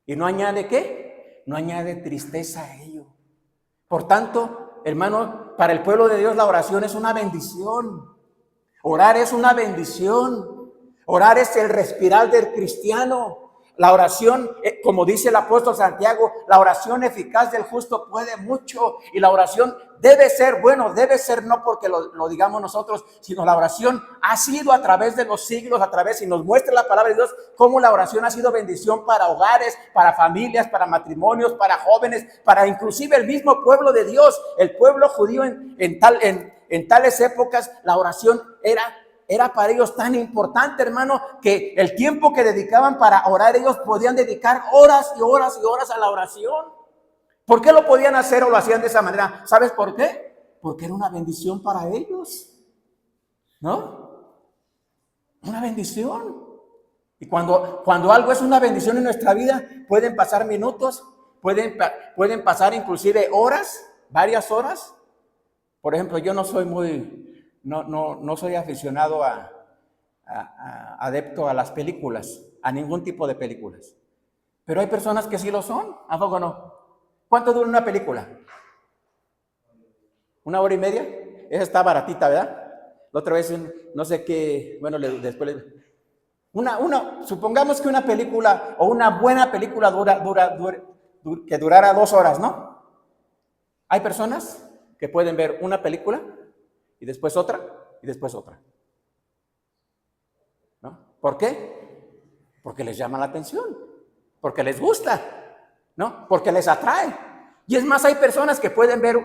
¿Y no añade qué? No añade tristeza a ello. Por tanto, hermano, para el pueblo de Dios la oración es una bendición. Orar es una bendición. Orar es el respirar del cristiano. La oración, como dice el apóstol Santiago, la oración eficaz del justo puede mucho. Y la oración debe ser, bueno, debe ser no porque lo digamos nosotros, sino la oración ha sido a través de los siglos, a través, y nos muestra la palabra de Dios, cómo la oración ha sido bendición para hogares, para familias, para matrimonios, para jóvenes, para inclusive el mismo pueblo de Dios, el pueblo judío en tales épocas. La oración era para ellos tan importante, hermano, que el tiempo que dedicaban para orar, ellos podían dedicar horas y horas y horas a la oración. ¿Por qué lo podían hacer o lo hacían de esa manera? ¿Sabes por qué? Porque era una bendición para ellos, ¿no? Una bendición. Y cuando algo es una bendición en nuestra vida, pueden pasar minutos, pueden pasar inclusive horas, varias horas. Por ejemplo, yo no soy no soy aficionado adepto a las películas, a ningún tipo de películas. Pero hay personas que sí lo son, ¿a poco no? ¿Cuánto dura una película? ¿1 hora y media? Esa está baratita, ¿verdad? La otra vez, no sé qué, bueno, después supongamos que una película o una buena película que durara 2 horas, ¿no? Hay personas que pueden ver una película y después otra y después otra, ¿no? ¿Por qué? Porque les llama la atención, porque les gusta, ¿no? Porque les atrae. Y es más, hay personas que pueden ver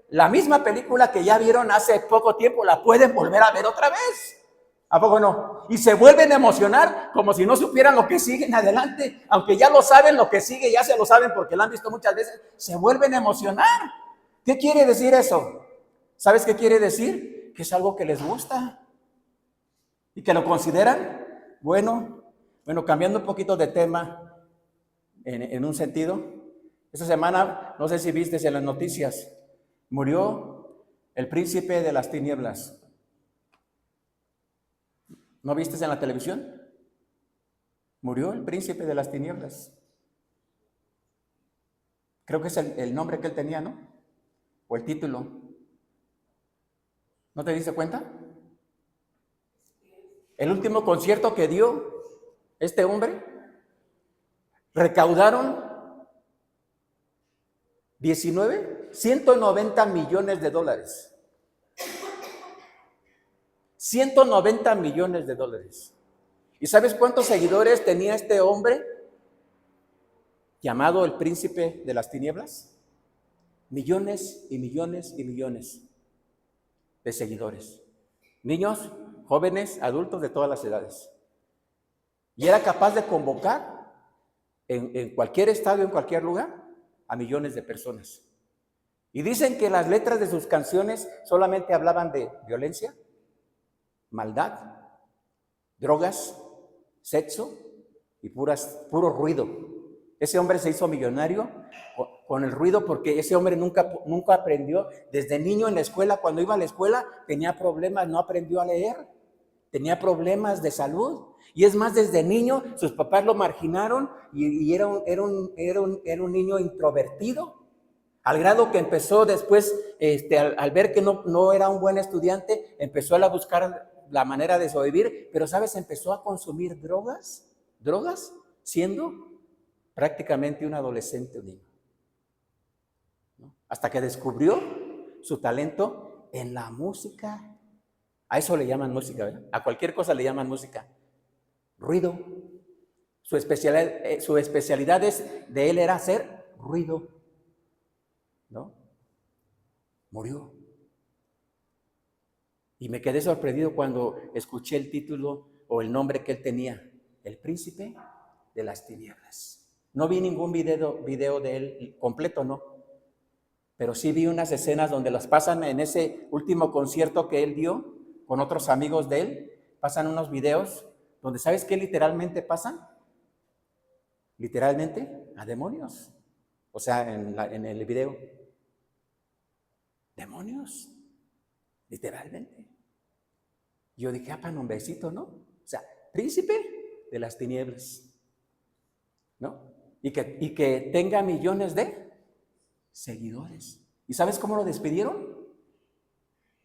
la misma película que ya vieron hace poco tiempo, la pueden volver a ver otra vez. ¿A poco no? Y se vuelven a emocionar como si no supieran lo que sigue en adelante, aunque ya lo saben, lo que sigue ya se lo saben porque lo han visto muchas veces, se vuelven a emocionar. ¿Qué quiere decir eso? ¿Sabes qué quiere decir? Que es algo que les gusta y que lo consideran bueno. Bueno, cambiando un poquito de tema en un sentido, esta semana, no sé si viste en las noticias, murió el príncipe de las tinieblas. ¿No viste en la televisión? Murió el príncipe de las tinieblas. Creo que es el nombre que él tenía, ¿no? O el título. ¿No te diste cuenta? El último concierto que dio este hombre, recaudaron 190 millones de dólares. 190 millones de dólares. ¿Y sabes cuántos seguidores tenía este hombre llamado el príncipe de las tinieblas? Millones y millones y millones de seguidores. Niños, jóvenes, adultos de todas las edades. Y era capaz de convocar en cualquier estadio, en cualquier lugar, a millones de personas. Y dicen que las letras de sus canciones solamente hablaban de violencia, maldad, drogas, sexo y puro ruido. Ese hombre se hizo millonario con el ruido porque ese hombre nunca aprendió. Desde niño en la escuela, cuando iba a la escuela, tenía problemas, no aprendió a leer, tenía problemas de salud. Y es más, desde niño sus papás lo marginaron y era un niño introvertido, al grado que empezó después, al ver que no era un buen estudiante, empezó a buscar la manera de sobrevivir, pero ¿sabes? Empezó a consumir drogas, siendo prácticamente un adolescente, un niño, ¿no? Hasta que descubrió su talento en la música. A eso le llaman música, ¿verdad? A cualquier cosa le llaman música. Ruido. Su especialidad de él era hacer ruido, ¿no? Murió. Y me quedé sorprendido cuando escuché el título o el nombre que él tenía, el príncipe de las tinieblas. No vi ningún video de él completo, no, pero sí vi unas escenas donde las pasan en ese último concierto que él dio con otros amigos de él. Pasan unos videos donde, ¿sabes qué literalmente pasan? Literalmente a demonios. O sea, en el video, demonios, literalmente. Yo dije, para nombrecito, ¿no? O sea, príncipe de las tinieblas, ¿no? y que tenga millones de seguidores. ¿Y sabes cómo lo despidieron?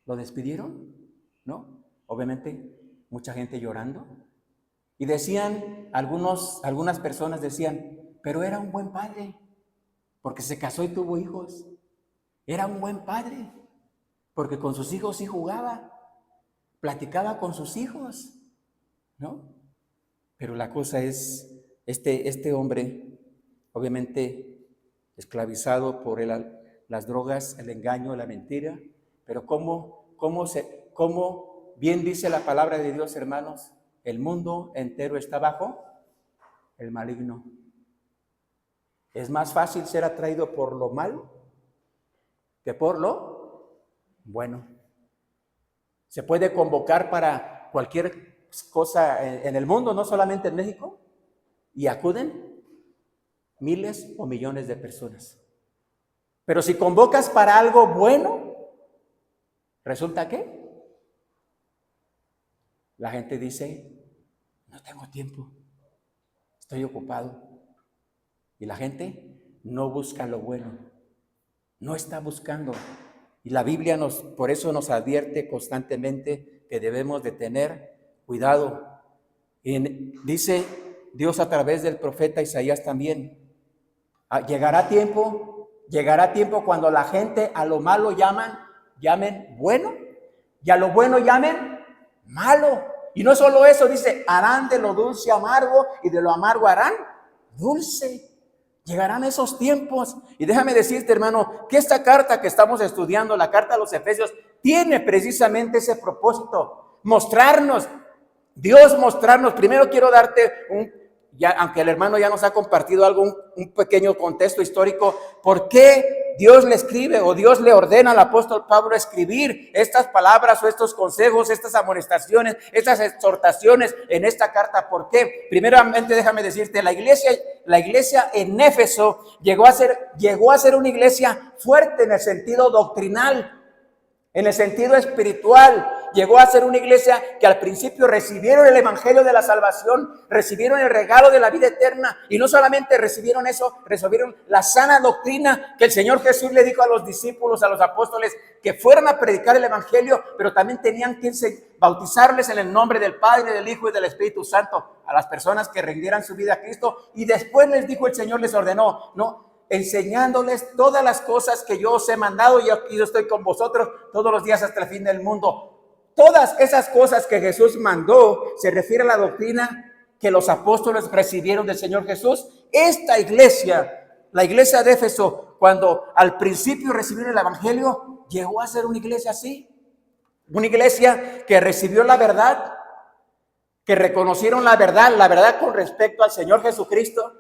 ¿Lo despidieron? ¿No? Obviamente, mucha gente llorando. Y decían, algunas personas decían, pero era un buen padre, porque se casó y tuvo hijos. Era un buen padre, porque con sus hijos sí jugaba, platicaba con sus hijos, ¿no? Pero la cosa es, este hombre, obviamente esclavizado por las drogas, el engaño, la mentira, pero cómo bien dice la palabra de Dios, hermanos, el mundo entero está bajo el maligno. Es más fácil ser atraído por lo malo que por lo bueno. Se puede convocar para cualquier cosa en el mundo, no solamente en México, y acuden miles o millones de personas. Pero si convocas para algo bueno, ¿resulta qué? La gente dice, no tengo tiempo, estoy ocupado. Y la gente no busca lo bueno, no está buscando. Y la Biblia por eso nos advierte constantemente que debemos de tener cuidado. Y dice Dios a través del profeta Isaías también, llegará tiempo cuando la gente a lo malo llamen bueno, y a lo bueno llamen malo. Y no solo eso, dice, harán de lo dulce amargo, y de lo amargo harán dulce. Llegarán esos tiempos. Y déjame decirte, hermano, que esta carta que estamos estudiando, la carta a los Efesios, tiene precisamente ese propósito, mostrarnos, Dios mostrarnos. Primero quiero darte aunque el hermano ya nos ha compartido algo, un pequeño contexto histórico, ¿por qué Dios le escribe o Dios le ordena al apóstol Pablo escribir estas palabras o estos consejos, estas amonestaciones, estas exhortaciones en esta carta? ¿Por qué? Primeramente déjame decirte, la iglesia en Éfeso llegó a ser una iglesia fuerte en el sentido doctrinal, en el sentido espiritual. Llegó a ser una iglesia que al principio recibieron el evangelio de la salvación, recibieron el regalo de la vida eterna, y no solamente recibieron eso, recibieron la sana doctrina que el Señor Jesús le dijo a los discípulos, a los apóstoles, que fueran a predicar el evangelio, pero también tenían que bautizarles en el nombre del Padre, del Hijo y del Espíritu Santo a las personas que rindieran su vida a Cristo. Y después les dijo el Señor, les ordenó, enseñándoles todas las cosas que yo os he mandado, y aquí yo estoy con vosotros todos los días hasta el fin del mundo. Todas esas cosas que Jesús mandó se refiere a la doctrina que los apóstoles recibieron del Señor Jesús. Esta iglesia, la iglesia de Éfeso, cuando al principio recibieron el evangelio, llegó a ser una iglesia así. Una iglesia que recibió la verdad, que reconocieron la verdad con respecto al Señor Jesucristo,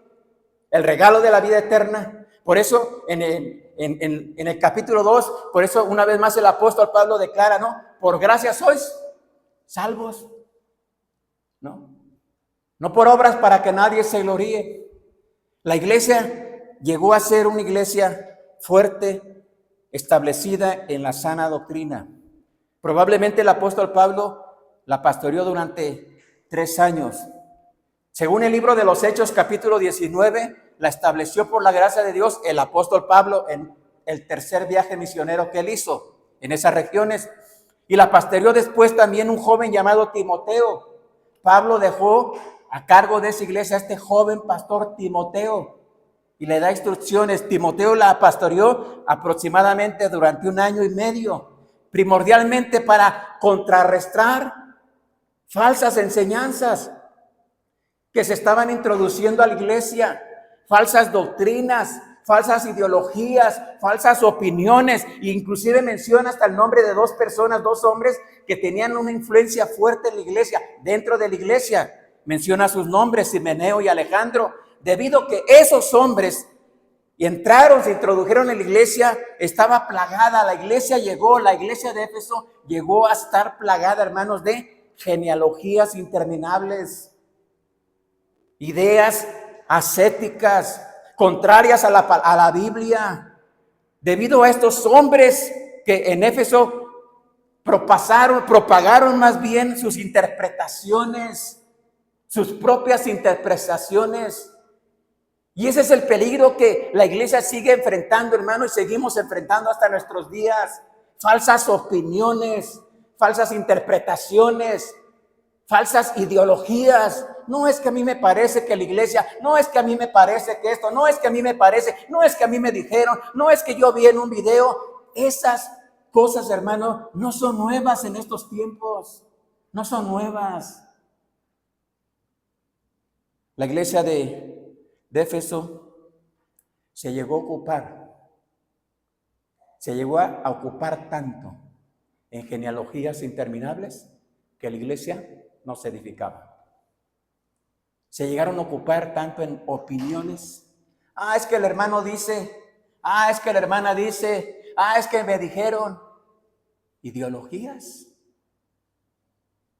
el regalo de la vida eterna. Por eso en el capítulo 2, por eso una vez más el apóstol Pablo declara, por gracia sois salvos, no por obras para que nadie se gloríe. La iglesia llegó a ser una iglesia fuerte, establecida en la sana doctrina. Probablemente el apóstol Pablo la pastoreó durante 3 años. Según el libro de los Hechos, capítulo 19, la estableció por la gracia de Dios el apóstol Pablo en el tercer viaje misionero que él hizo en esas regiones. Y la pastoreó después también un joven llamado Timoteo. Pablo dejó a cargo de esa iglesia a este joven pastor Timoteo y le da instrucciones. Timoteo la pastoreó aproximadamente durante 1 año y medio, primordialmente para contrarrestar falsas enseñanzas que se estaban introduciendo a la iglesia, falsas doctrinas, falsas ideologías, falsas opiniones, e inclusive menciona hasta el nombre de 2 personas, 2 hombres que tenían una influencia fuerte en la iglesia, dentro de la iglesia. Menciona sus nombres, Himeneo y Alejandro, debido a que esos hombres se introdujeron en la iglesia, estaba plagada, la iglesia de Éfeso llegó a estar plagada, hermanos, de genealogías interminables, ideas ascéticas, contrarias a la Biblia, debido a estos hombres que en Éfeso propagaron más bien sus interpretaciones, sus propias interpretaciones, Y ese es el peligro que la iglesia sigue enfrentando, hermano, y seguimos enfrentando hasta nuestros días. Falsas opiniones, falsas interpretaciones, falsas ideologías. No es que a mí me parece que la iglesia, no es que a mí me parece que esto, no es que a mí me parece, no es que a mí me dijeron, no es que yo vi en un video. Esas cosas, hermano, no son nuevas en estos tiempos, no son nuevas. La iglesia de Éfeso se llegó a ocupar tanto en genealogías interminables que la iglesia no se edificaba. Se llegaron a ocupar tanto en opiniones. Es que el hermano dice, es que la hermana dice, es que me dijeron. Ideologías.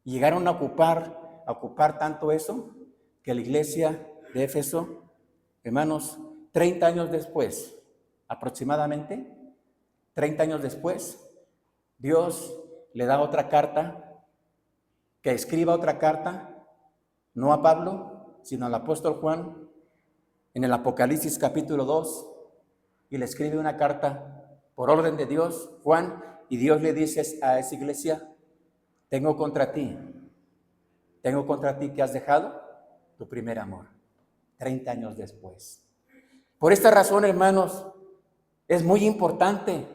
Llegaron a ocupar tanto eso que la iglesia de Éfeso, hermanos, 30 años después, aproximadamente, 30 años después, Dios le da otra carta, que escriba otra carta, no a Pablo, sino al apóstol Juan, en el Apocalipsis capítulo 2, y le escribe una carta por orden de Dios, Juan, y Dios le dice a esa iglesia, tengo contra ti que has dejado tu primer amor, 30 años después. Por esta razón, hermanos, es muy importante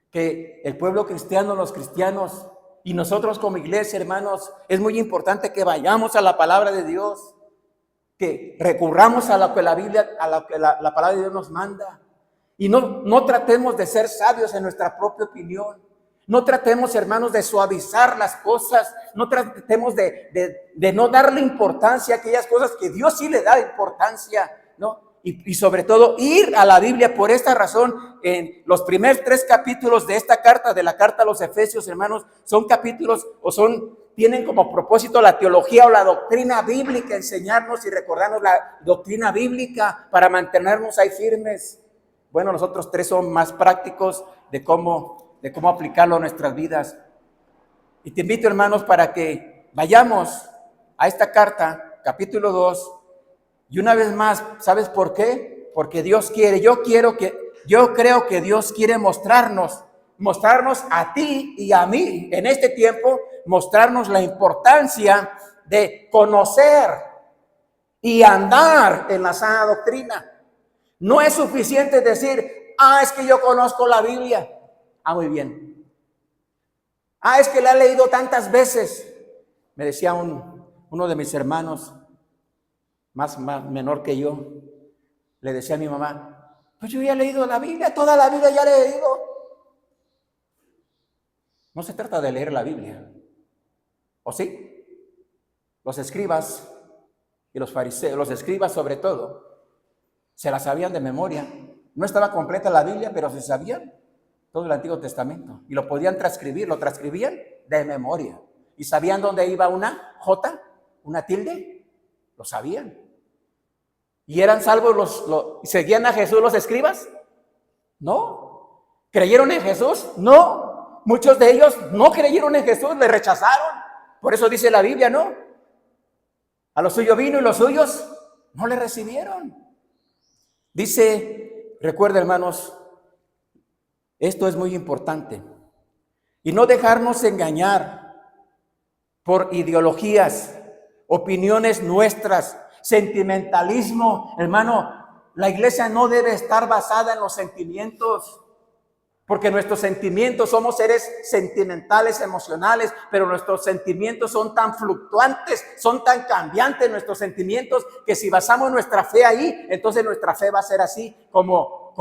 que el pueblo cristiano, los cristianos y nosotros como iglesia, hermanos, es muy importante que vayamos a la palabra de Dios, que recurramos a lo que la Biblia, a lo que la palabra de Dios nos manda. Y no tratemos de ser sabios en nuestra propia opinión. No tratemos, hermanos, de suavizar las cosas. No tratemos de no darle importancia a aquellas cosas que Dios sí le da importancia, ¿no? Y sobre todo ir a la Biblia. Por esta razón, en los primeros 3 capítulos de esta carta, de la carta a los Efesios, hermanos, son capítulos tienen como propósito la teología o la doctrina bíblica, enseñarnos y recordarnos la doctrina bíblica para mantenernos ahí firmes. Bueno, los otros 3 son más prácticos de cómo aplicarlo a nuestras vidas. Y te invito, hermanos, para que vayamos a esta carta, capítulo 2, y una vez más, ¿sabes por qué? Porque Dios quiere, yo creo que Dios quiere mostrarnos a ti y a mí en este tiempo, mostrarnos la importancia de conocer y andar en la sana doctrina. No es suficiente decir, es que yo conozco la Biblia. Muy bien. Es que la he leído tantas veces. Me decía uno de mis hermanos, más menor que yo, le decía a mi mamá, pues yo ya he leído la Biblia, toda la vida ya la he leído. No se trata de leer la Biblia, ¿o sí? Los escribas y los fariseos, los escribas sobre todo, se la sabían de memoria. No estaba completa la Biblia, pero se sabían todo el Antiguo Testamento y lo podían transcribir, lo transcribían de memoria. ¿Y sabían dónde iba una J, una tilde? Lo sabían. ¿Y eran salvos seguían a Jesús los escribas? No. ¿Creyeron en Jesús? No. Muchos de ellos no creyeron en Jesús, le rechazaron. Por eso dice la Biblia, ¿no? A lo suyo vino y los suyos no le recibieron. Dice, recuerda, hermanos, esto es muy importante. Y no dejarnos engañar por ideologías, opiniones nuestras, sentimentalismo. Hermano, la iglesia no debe estar basada en los sentimientos, porque nuestros sentimientos, somos seres sentimentales, emocionales, pero nuestros sentimientos son tan fluctuantes, son tan cambiantes nuestros sentimientos, que si basamos nuestra fe ahí, entonces nuestra fe va a ser así como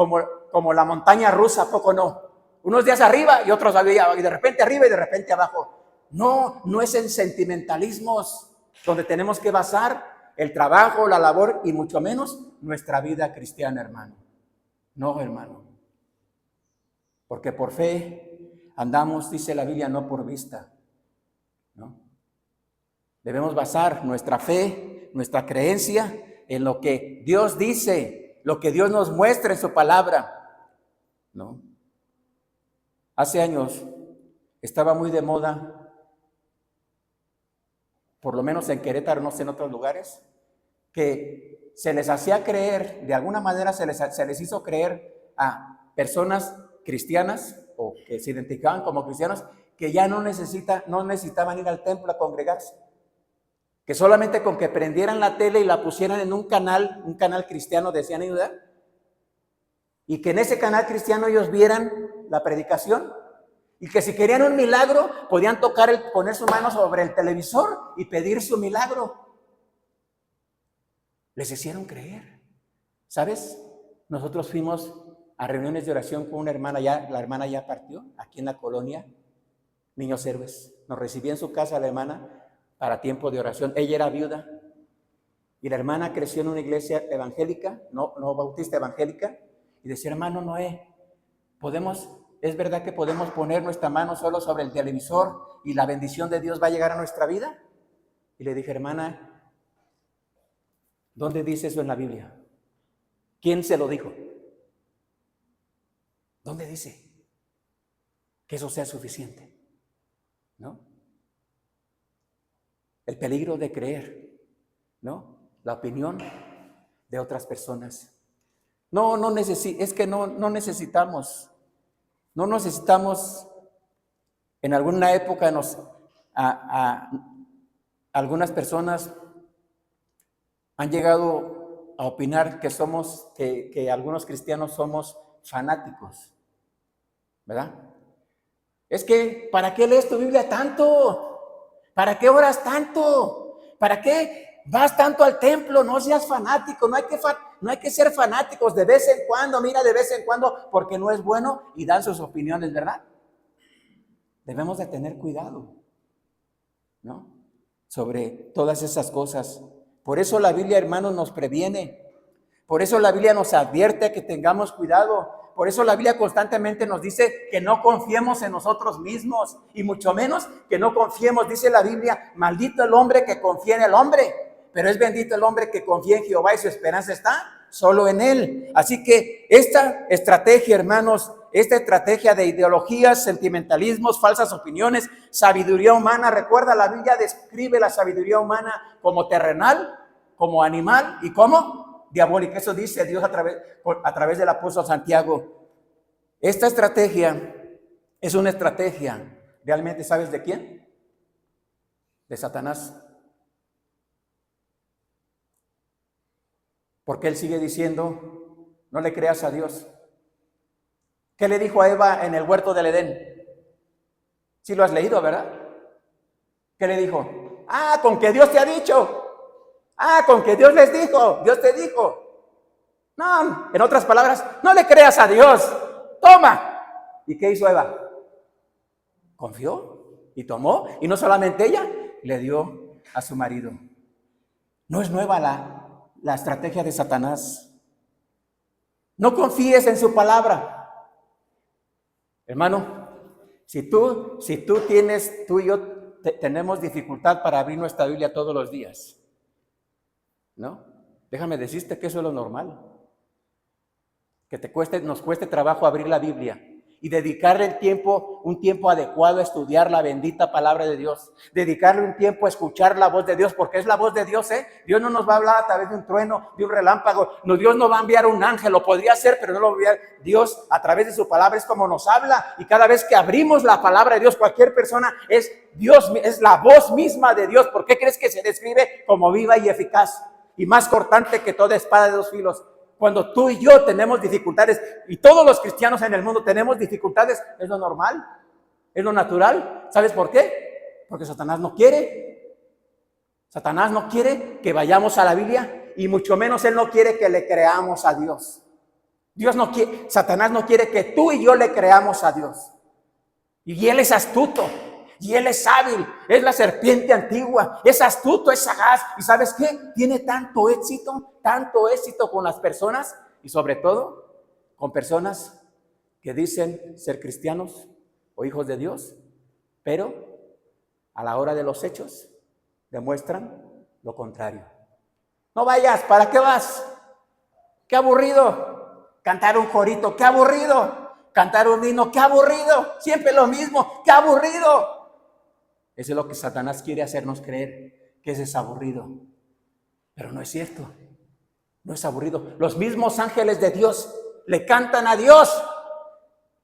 la montaña rusa, ¿a poco no? Unos días arriba y otros abajo, y de repente arriba y de repente abajo. No es en sentimentalismos donde tenemos que basar el trabajo, la labor y mucho menos nuestra vida cristiana, hermano. No, hermano. Porque por fe andamos, dice la Biblia, no por vista, ¿no? Debemos basar nuestra fe, nuestra creencia en lo que Dios dice, lo que Dios nos muestra en su palabra, ¿no? Hace años estaba muy de moda, por lo menos en Querétaro, no sé en otros lugares, que se les hacía creer, de alguna manera se les hizo creer a personas cristianas o que se identificaban como cristianos que ya no necesitaban ir al templo a congregarse, que solamente con que prendieran la tele y la pusieran en un canal cristiano, decían ayuda, y que en ese canal cristiano ellos vieran la predicación, y que si querían un milagro podían poner su mano sobre el televisor y pedir su milagro. Les hicieron creer. ¿Sabes? Nosotros fuimos a reuniones de oración con una hermana, la hermana ya partió, aquí en la colonia, Niños Héroes. Nos recibía en su casa la hermana para tiempo de oración. Ella era viuda y la hermana creció en una iglesia evangélica, no bautista, evangélica, y decía, hermano Noé, ¿es verdad que podemos poner nuestra mano solo sobre el televisor y la bendición de Dios va a llegar a nuestra vida? Y le dije, hermana, ¿dónde dice eso en la Biblia? ¿Quién se lo dijo? ¿Dónde dice que eso sea suficiente? ¿No? El peligro de creer, ¿no? La opinión de otras personas. Es que no necesitamos. No necesitamos, en alguna época algunas personas han llegado a opinar que algunos cristianos somos fanáticos, ¿verdad? Es que, ¿para qué lees tu Biblia tanto? ¿Para qué oras tanto? ¿Para qué vas tanto al templo? No seas fanático, no hay que ser fanáticos de vez en cuando, de vez en cuando, porque no es bueno y dan sus opiniones, ¿verdad? Debemos de tener cuidado, ¿no? Sobre todas esas cosas. Por eso la Biblia, hermanos, nos previene. Por eso la Biblia nos advierte que tengamos cuidado. Por eso la Biblia constantemente nos dice que no confiemos en nosotros mismos y mucho menos que no confiemos, dice la Biblia, maldito el hombre que confía en el hombre, pero es bendito el hombre que confía en Jehová y su esperanza está solo en él. Así que esta estrategia, hermanos, esta estrategia de ideologías, sentimentalismos, falsas opiniones, sabiduría humana, recuerda, la Biblia describe la sabiduría humana como terrenal, como animal y como diabólica. Eso dice Dios a través del apóstol Santiago. Esta estrategia es una estrategia, ¿realmente sabes de quién? De Satanás. Porque él sigue diciendo, no le creas a Dios. ¿Qué le dijo a Eva en el huerto del Edén? Sí lo has leído, ¿verdad? ¿Qué le dijo? Con que Dios te ha dicho. Con que Dios les dijo, Dios te dijo. No, en otras palabras, no le creas a Dios. Toma. ¿Y qué hizo Eva? Confió y tomó. Y no solamente ella, le dio a su marido. No es nueva la estrategia de Satanás. No confíes en su palabra. Hermano, si tú y yo tenemos dificultad para abrir nuestra Biblia todos los días, ¿no? Déjame decirte que eso es lo normal. Que nos cueste trabajo abrir la Biblia y dedicarle un tiempo adecuado a estudiar la bendita palabra de Dios. Dedicarle un tiempo a escuchar la voz de Dios, porque es la voz de Dios, ¿eh? Dios no nos va a hablar a través de un trueno, de un relámpago. No, Dios no va a enviar un ángel, lo podría hacer, pero no lo va a enviar. Dios, a través de su palabra, es como nos habla. Y cada vez que abrimos la palabra de Dios, cualquier persona es Dios, es la voz misma de Dios. ¿Por qué crees que se describe como viva y eficaz? Y más cortante que toda espada de 2 filos. Cuando tú y yo tenemos dificultades, y todos los cristianos en el mundo tenemos dificultades, es lo normal, es lo natural. ¿Sabes por qué? Porque Satanás no quiere. Satanás no quiere que vayamos a la Biblia, y mucho menos él no quiere que le creamos a Dios. Satanás no quiere que tú y yo le creamos a Dios. Y él es astuto. Y él es hábil, es la serpiente antigua, es astuto, es sagaz. ¿Y sabes qué? Tiene tanto éxito con las personas y sobre todo con personas que dicen ser cristianos o hijos de Dios, pero a la hora de los hechos demuestran lo contrario. No vayas, ¿para qué vas? ¡Qué aburrido! Cantar un corito, ¡qué aburrido! Cantar un himno, ¡qué aburrido! Siempre lo mismo, ¡qué aburrido! Eso es lo que Satanás quiere hacernos creer, que ese es aburrido. Pero no es cierto. No es aburrido. Los mismos ángeles de Dios le cantan a Dios.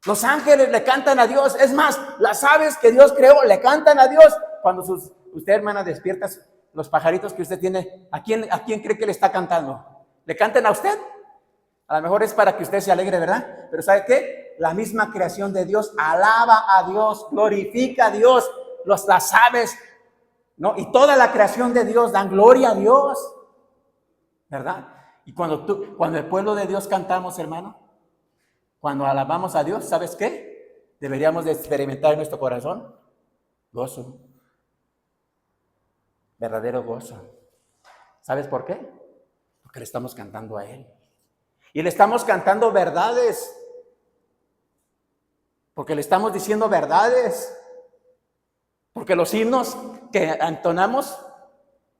Los ángeles le cantan a Dios. Es más, las aves que Dios creó le cantan a Dios. Cuando usted, hermana, despierta los pajaritos que usted tiene, ¿a quién cree que le está cantando? ¿Le cantan a usted? A lo mejor es para que usted se alegre, ¿verdad? Pero ¿sabe qué? La misma creación de Dios alaba a Dios, glorifica a Dios. Las aves, ¿no? Y toda la creación de Dios dan gloria a Dios, ¿verdad? Y cuando el pueblo de Dios cantamos, hermano, cuando alabamos a Dios, ¿sabes qué? Deberíamos de experimentar en nuestro corazón gozo, verdadero gozo. ¿Sabes por qué? Porque le estamos cantando a Él. Y le estamos cantando verdades. Porque le estamos diciendo verdades. Porque los himnos que entonamos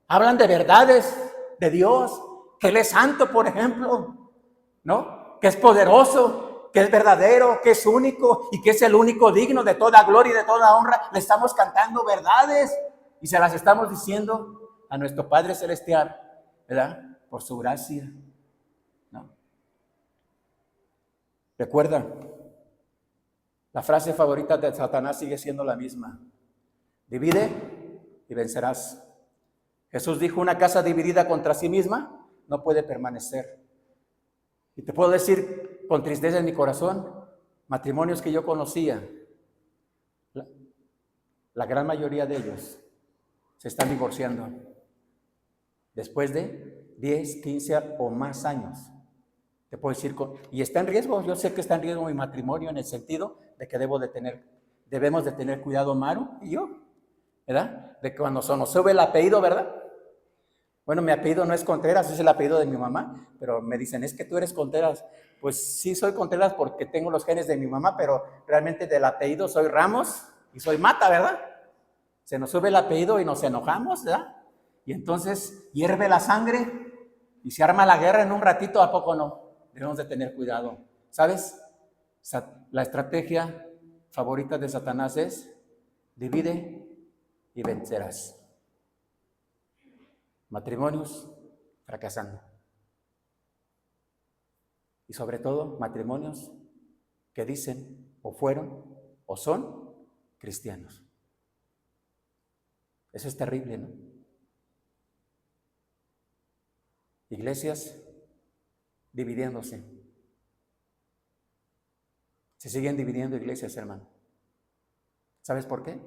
hablan de verdades de Dios. Que Él es santo, por ejemplo, ¿no? Que es poderoso, que es verdadero, que es único y que es el único digno de toda gloria y de toda honra. Le estamos cantando verdades y se las estamos diciendo a nuestro Padre Celestial, ¿verdad? Por su gracia, ¿no? Recuerda, la frase favorita de Satanás sigue siendo la misma. Divide y vencerás. Jesús dijo, una casa dividida contra sí misma no puede permanecer. Y te puedo decir con tristeza en mi corazón, matrimonios que yo conocía, la gran mayoría de ellos se están divorciando después de 10, 15 o más años. Te puedo decir, y está en riesgo, yo sé que está en riesgo mi matrimonio en el sentido de que debemos de tener cuidado Maru y yo, ¿verdad? De que cuando se nos sube el apellido, ¿verdad? Bueno, mi apellido no es Contreras, es el apellido de mi mamá, pero me dicen, es que tú eres Contreras. Pues sí soy Contreras porque tengo los genes de mi mamá, pero realmente del apellido soy Ramos y soy Mata, ¿verdad? Se nos sube el apellido y nos enojamos, ¿verdad? Y entonces hierve la sangre y se arma la guerra en un ratito, ¿a poco no? Debemos de tener cuidado. ¿Sabes? La estrategia favorita de Satanás es divide y vencerás. Matrimonios fracasando. Y sobre todo, matrimonios que dicen o fueron o son cristianos. Eso es terrible, ¿no? Iglesias dividiéndose. Se siguen dividiendo iglesias, hermano. ¿Sabes por qué?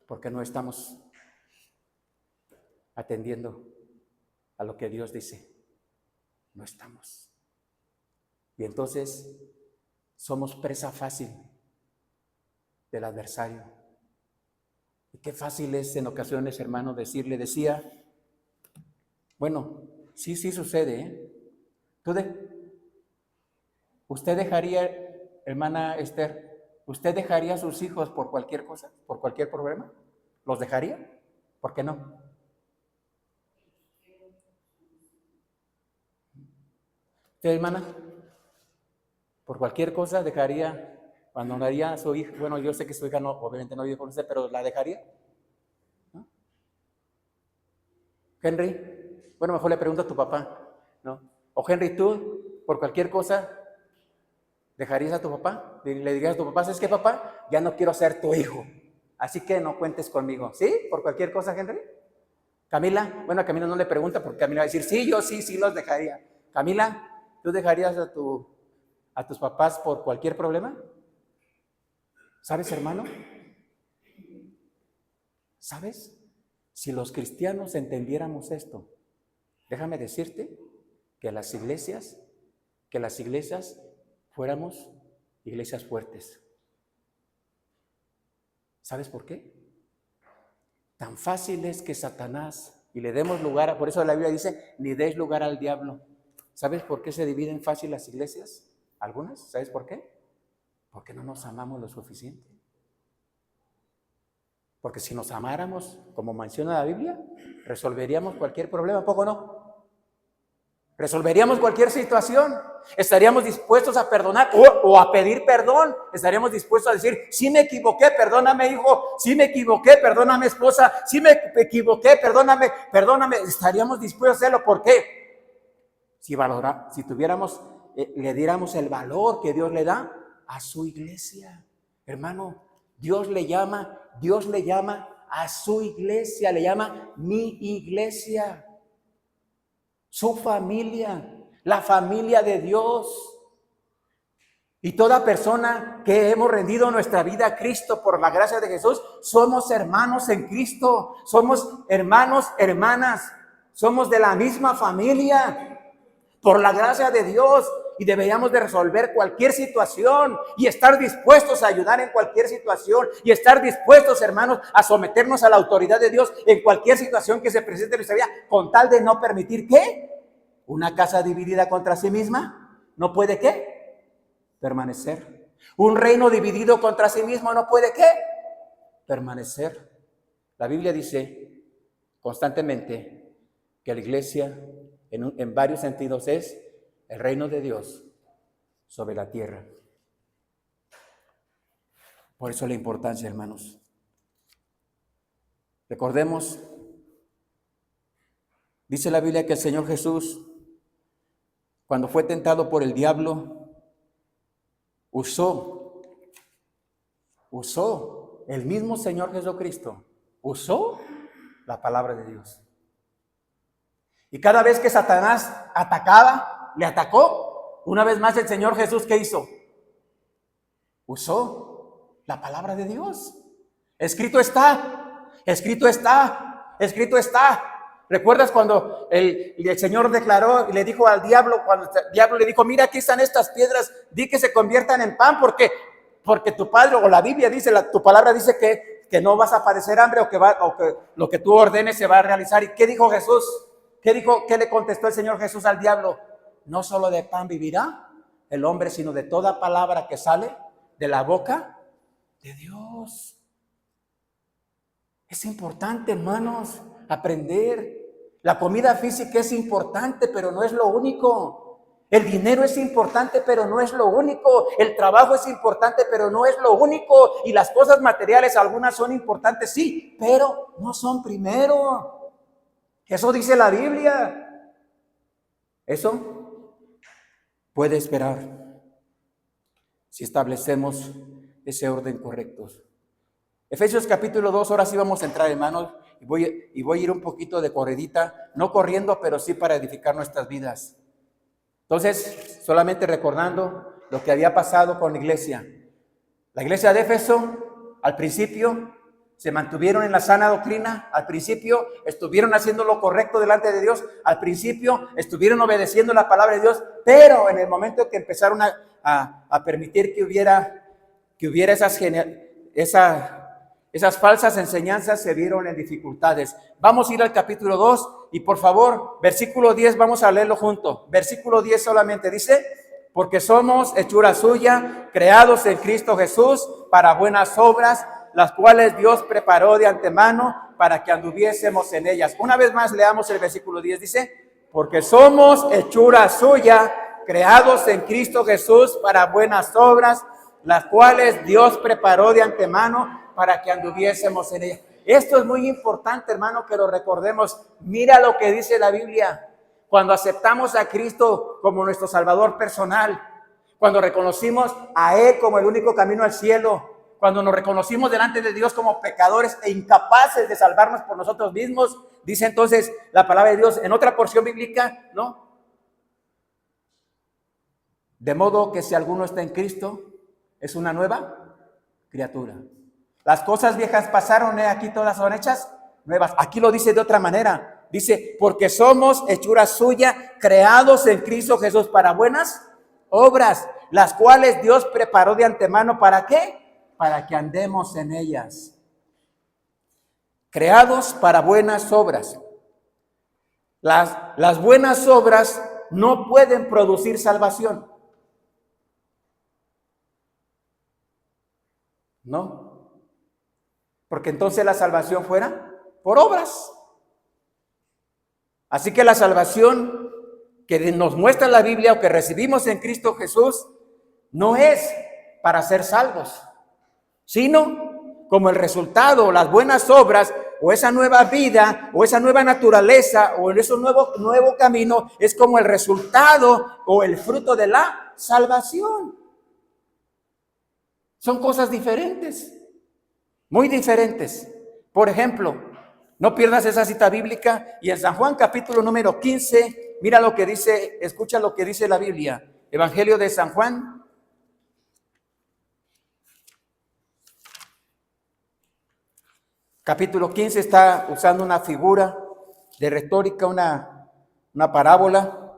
Porque no estamos atendiendo a lo que Dios dice. No estamos. Y entonces somos presa fácil del adversario. Y qué fácil es en ocasiones, hermano, decía, bueno, sí sucede, ¿eh? ¿Usted dejaría, hermana Esther, usted dejaría a sus hijos por cualquier cosa, por cualquier problema? ¿Los dejaría? ¿Por qué no? ¿Usted, hermana, por cualquier cosa abandonaría a su hija? Bueno, yo sé que su hija no, obviamente no vive con usted, pero ¿la dejaría? ¿No? Henry, bueno, mejor le pregunto a tu papá, ¿no? O Henry, tú, por cualquier cosa, ¿dejarías a tu papá? Le dirías a tu papá, ¿sabes qué, papá? Ya no quiero ser tu hijo, así que no cuentes conmigo. ¿Sí? ¿Por cualquier cosa, Henry? Camila, bueno, a Camila no le pregunta porque Camila va a decir, sí, yo sí los dejaría. Camila, ¿tú dejarías a tus papás por cualquier problema? ¿Sabes, hermano? ¿Sabes? Si los cristianos entendiéramos esto, déjame decirte que las iglesias fuéramos iglesias fuertes. ¿Sabes por qué? Tan fácil es que Satanás, y le demos lugar, por eso la Biblia dice, ni deis lugar al diablo. ¿Sabes por qué se dividen fácil las iglesias? Algunas, ¿sabes por qué? Porque no nos amamos lo suficiente. Porque si nos amáramos, como menciona la Biblia, resolveríamos cualquier problema, ¿a poco no? Resolveríamos cualquier situación. Estaríamos dispuestos a perdonar o a pedir perdón. Estaríamos dispuestos a decir, sí me equivoqué, perdóname, hijo. Sí me equivoqué, perdóname, esposa. Sí me equivoqué, perdóname. Estaríamos dispuestos a hacerlo. ¿Por qué? si tuviéramos, le diéramos el valor que Dios le da a su iglesia. Hermano, Dios le llama a su iglesia, le llama mi iglesia, su familia, la familia de Dios. Y toda persona que hemos rendido nuestra vida a Cristo por la gracia de Jesús, somos hermanos en Cristo, somos hermanos, hermanas, somos de la misma familia por la gracia de Dios, y deberíamos de resolver cualquier situación y estar dispuestos a ayudar en cualquier situación y estar dispuestos, hermanos, a someternos a la autoridad de Dios en cualquier situación que se presente en nuestra vida, con tal de no permitir que una casa dividida contra sí misma no puede ¿qué? Permanecer. Un reino dividido contra sí mismo no puede ¿qué? Permanecer. La Biblia dice constantemente que la iglesia en varios sentidos es el reino de Dios sobre la tierra. Por eso la importancia, hermanos. Recordemos, dice la Biblia que el Señor Jesús, cuando fue tentado por el diablo, usó el mismo Señor Jesucristo, usó la palabra de Dios. Y cada vez que Satanás le atacó, una vez más el Señor Jesús, ¿qué hizo? Usó la palabra de Dios. Escrito está, escrito está, escrito está. ¿Recuerdas cuando el Señor declaró y le dijo al diablo, cuando el diablo le dijo, mira, aquí están estas piedras, di que se conviertan en pan, porque tu Padre, o la Biblia dice, tu palabra dice que no vas a padecer hambre, o que lo que tú ordenes se va a realizar? ¿Y qué dijo Jesús? ¿Qué le contestó el Señor Jesús al diablo? No solo de pan vivirá el hombre, sino de toda palabra que sale de la boca de Dios. Es importante, hermanos, aprender. La comida física es importante, pero no es lo único. El dinero es importante, pero no es lo único. El trabajo es importante, pero no es lo único. Y las cosas materiales, algunas son importantes, sí, pero no son primero. Eso dice la Biblia. Eso puede esperar si establecemos ese orden correcto. Efesios capítulo 2, ahora sí vamos a entrar, hermanos, y voy a ir un poquito de corredita, no corriendo, pero sí para edificar nuestras vidas. Entonces, solamente recordando lo que había pasado con la iglesia. La iglesia de Éfeso, al principio, se mantuvieron en la sana doctrina, al principio estuvieron haciendo lo correcto delante de Dios, al principio estuvieron obedeciendo la palabra de Dios, pero en el momento que empezaron a permitir que hubiera esas falsas enseñanzas, se vieron en dificultades. Vamos a ir al capítulo 2 y por favor, versículo 10, vamos a leerlo junto. Versículo 10 solamente dice, porque somos hechura suya, creados en Cristo Jesús para buenas obras, las cuales Dios preparó de antemano para que anduviésemos en ellas. Una vez más leamos el versículo 10, dice, porque somos hechura suya, creados en Cristo Jesús para buenas obras, las cuales Dios preparó de antemano para que anduviésemos en ellas. Esto es muy importante, hermano, que lo recordemos. Mira lo que dice la Biblia. Cuando aceptamos a Cristo como nuestro Salvador personal, cuando reconocimos a Él como el único camino al cielo, cuando nos reconocimos delante de Dios como pecadores e incapaces de salvarnos por nosotros mismos, dice entonces la palabra de Dios en otra porción bíblica, ¿no? De modo que si alguno está en Cristo, es una nueva criatura. Las cosas viejas pasaron, aquí todas son hechas nuevas. Aquí lo dice de otra manera. Dice, porque somos hechura suya, creados en Cristo Jesús para buenas obras, las cuales Dios preparó de antemano. ¿Para qué? Para que andemos en ellas. Creados para buenas obras. Las buenas obras no pueden producir salvación. No. Porque entonces la salvación fuera por obras. Así que la salvación que nos muestra la Biblia o que recibimos en Cristo Jesús no es para ser salvos, sino como el resultado, las buenas obras o esa nueva vida o esa nueva naturaleza o ese nuevo camino es como el resultado o el fruto de la salvación. Son cosas diferentes, muy diferentes. Por ejemplo, no pierdas esa cita bíblica y en San Juan capítulo número 15, mira lo que dice, escucha lo que dice la Biblia. Evangelio de San Juan. Capítulo 15 está usando una figura de retórica, una parábola.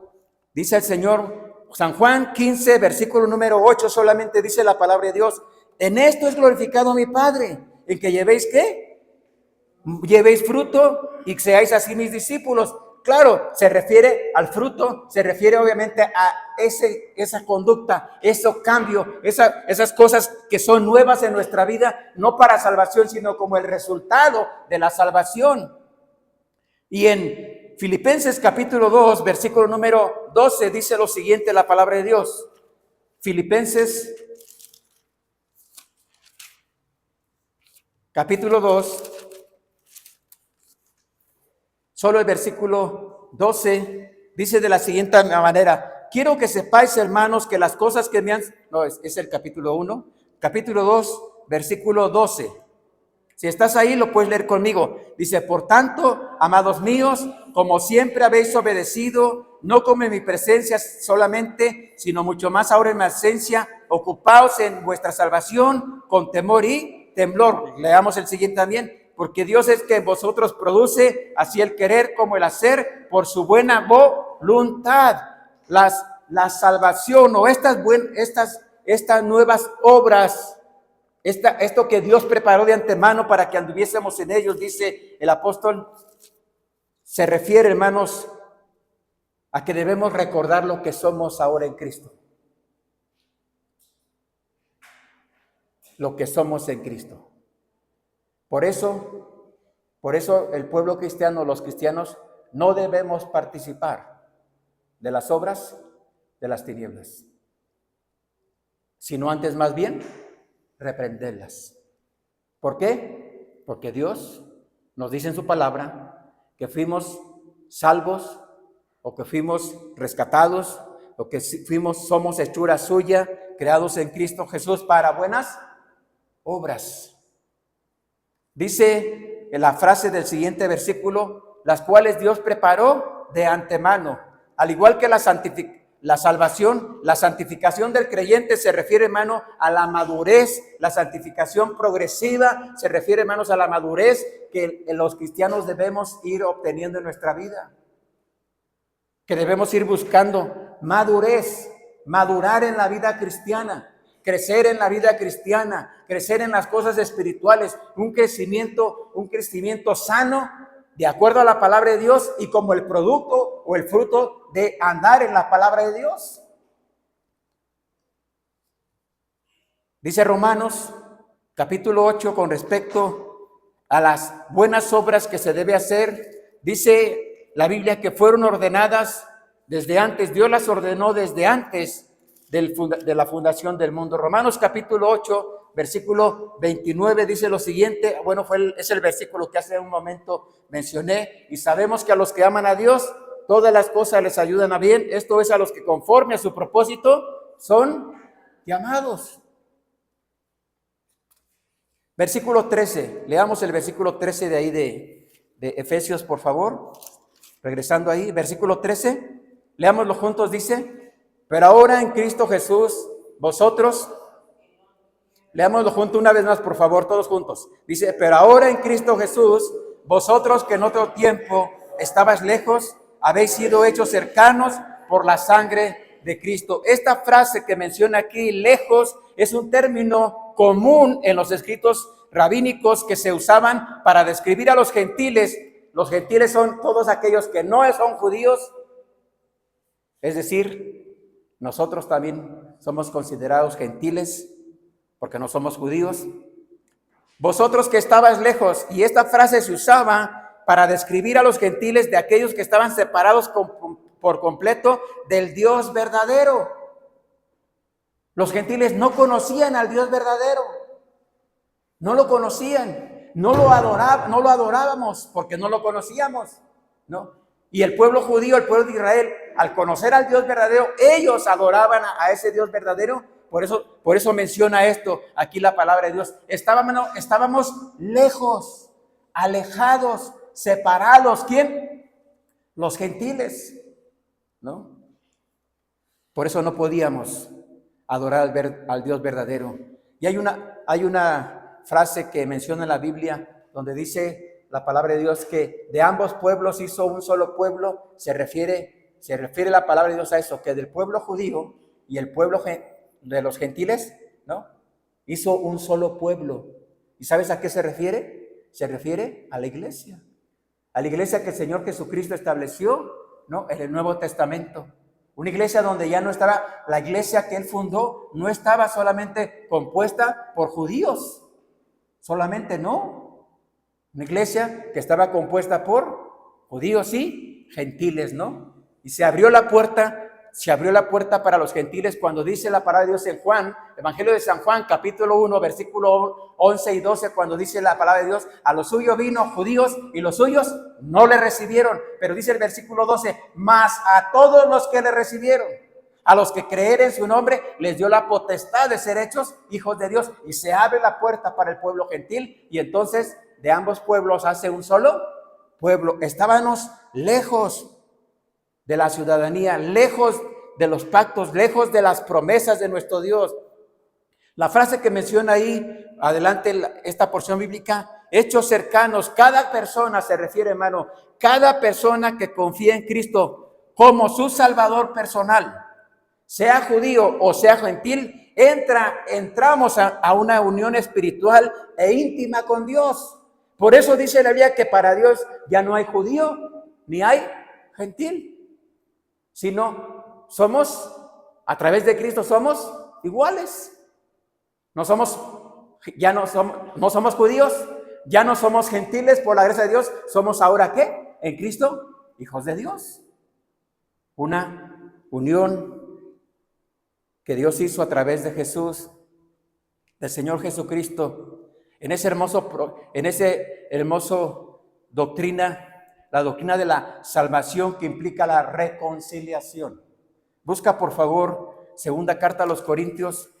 Dice el Señor, San Juan 15, versículo número 8, solamente dice la palabra de Dios: en esto es glorificado mi Padre, en que llevéis ¿qué? Llevéis fruto y seáis así mis discípulos. Claro, se refiere al fruto, se refiere obviamente a esa conducta, esos cambios, esas cosas que son nuevas en nuestra vida, no para salvación, sino como el resultado de la salvación. Y en Filipenses capítulo 2, versículo número 12, dice lo siguiente la palabra de Dios. Filipenses capítulo 2, solo el versículo 12 dice de la siguiente manera: quiero que sepáis, hermanos, que las cosas que me han... No, es el capítulo 1, capítulo 2, versículo 12. Si estás ahí, lo puedes leer conmigo. Dice: por tanto, amados míos, como siempre habéis obedecido, no como en mi presencia solamente, sino mucho más ahora en mi ausencia, ocupaos en vuestra salvación con temor y temblor. Leamos el siguiente también. Porque Dios es que en vosotros produce así el querer como el hacer por su buena voluntad. La salvación o estas nuevas obras, esto que Dios preparó de antemano para que anduviésemos en ellos, dice el apóstol, se refiere, hermanos, a que debemos recordar lo que somos ahora en Cristo. Lo que somos en Cristo. Por eso el pueblo cristiano, los cristianos, no debemos participar de las obras de las tinieblas, sino antes más bien reprenderlas. ¿Por qué? Porque Dios nos dice en su palabra que fuimos salvos o que fuimos rescatados o que somos hechura suya, creados en Cristo Jesús para buenas obras. Dice en la frase del siguiente versículo, las cuales Dios preparó de antemano. Al igual que la salvación, la santificación del creyente se refiere, hermano, a la madurez. La santificación progresiva se refiere, hermanos, a la madurez que los cristianos debemos ir obteniendo en nuestra vida. Que debemos ir buscando madurez, madurar en la vida cristiana. Crecer en la vida cristiana, crecer en las cosas espirituales, un crecimiento sano, de acuerdo a la palabra de Dios y como el producto o el fruto de andar en la palabra de Dios. Dice Romanos capítulo 8 con respecto a las buenas obras que se debe hacer, dice la Biblia que fueron ordenadas desde antes, Dios las ordenó desde antes de la fundación del mundo. Romanos capítulo 8, versículo 29 dice lo siguiente, bueno, es el versículo que hace un momento mencioné, y sabemos que a los que aman a Dios, todas las cosas les ayudan a bien, esto es a los que conforme a su propósito son llamados. Versículo 13, leamos el versículo 13 de ahí de Efesios, por favor, regresando ahí, versículo 13, leámoslo juntos, dice: pero ahora en Cristo Jesús, vosotros, leámoslo juntos una vez más, por favor, todos juntos. Dice: pero ahora en Cristo Jesús, vosotros que en otro tiempo estabais lejos, habéis sido hechos cercanos por la sangre de Cristo. Esta frase que menciona aquí, lejos, es un término común en los escritos rabínicos que se usaban para describir a los gentiles. Los gentiles son todos aquellos que no son judíos, es decir, nosotros también somos considerados gentiles porque no somos judíos. Vosotros que estabais lejos, y esta frase se usaba para describir a los gentiles de aquellos que estaban separados por completo del Dios verdadero. Los gentiles no conocían al Dios verdadero, no lo conocían. no lo adorábamos porque no lo conocíamos, ¿no? Y el pueblo judío, el pueblo de Israel, al conocer al Dios verdadero, ellos adoraban a ese Dios verdadero. Por eso menciona esto aquí la palabra de Dios. Estábamos lejos, alejados, separados. ¿Quién? Los gentiles, ¿no? Por eso no podíamos adorar al Dios verdadero. Y hay una frase que menciona en la Biblia donde dice la palabra de Dios que de ambos pueblos hizo un solo pueblo. Se refiere la palabra de Dios a eso, que del pueblo judío y el pueblo de los gentiles, ¿no? Hizo un solo pueblo. ¿Y sabes a qué se refiere? Se refiere a la iglesia que el Señor Jesucristo estableció, ¿no? En el Nuevo Testamento. Una iglesia donde ya no estaba, la iglesia que Él fundó no estaba solamente compuesta por judíos, solamente no. Una iglesia que estaba compuesta por judíos y gentiles, ¿no? Y se abrió la puerta para los gentiles cuando dice la palabra de Dios en Juan, Evangelio de San Juan, capítulo 1, versículo 11 y 12, cuando dice la palabra de Dios, a los suyos vino judíos y los suyos no le recibieron. Pero dice el versículo 12, mas a todos los que le recibieron, a los que creer en su nombre, les dio la potestad de ser hechos hijos de Dios. Y se abre la puerta para el pueblo gentil y entonces de ambos pueblos hace un solo pueblo. Estábamos lejos de la ciudadanía, lejos de los pactos, lejos de las promesas de nuestro Dios. La frase que menciona ahí, adelante esta porción bíblica, hechos cercanos, cada persona se refiere, hermano, cada persona que confía en Cristo como su Salvador personal, sea judío o sea gentil, entramos a una unión espiritual e íntima con Dios. Por eso dice la Biblia que para Dios ya no hay judío ni hay gentil, sino a través de Cristo somos iguales. No somos judíos, ya no somos gentiles por la gracia de Dios, somos ahora ¿qué? En Cristo, hijos de Dios. Una unión que Dios hizo a través de Jesús, del Señor Jesucristo, en ese hermoso doctrina, la doctrina de la salvación que implica la reconciliación. Busca por favor, segunda carta a los Corintios,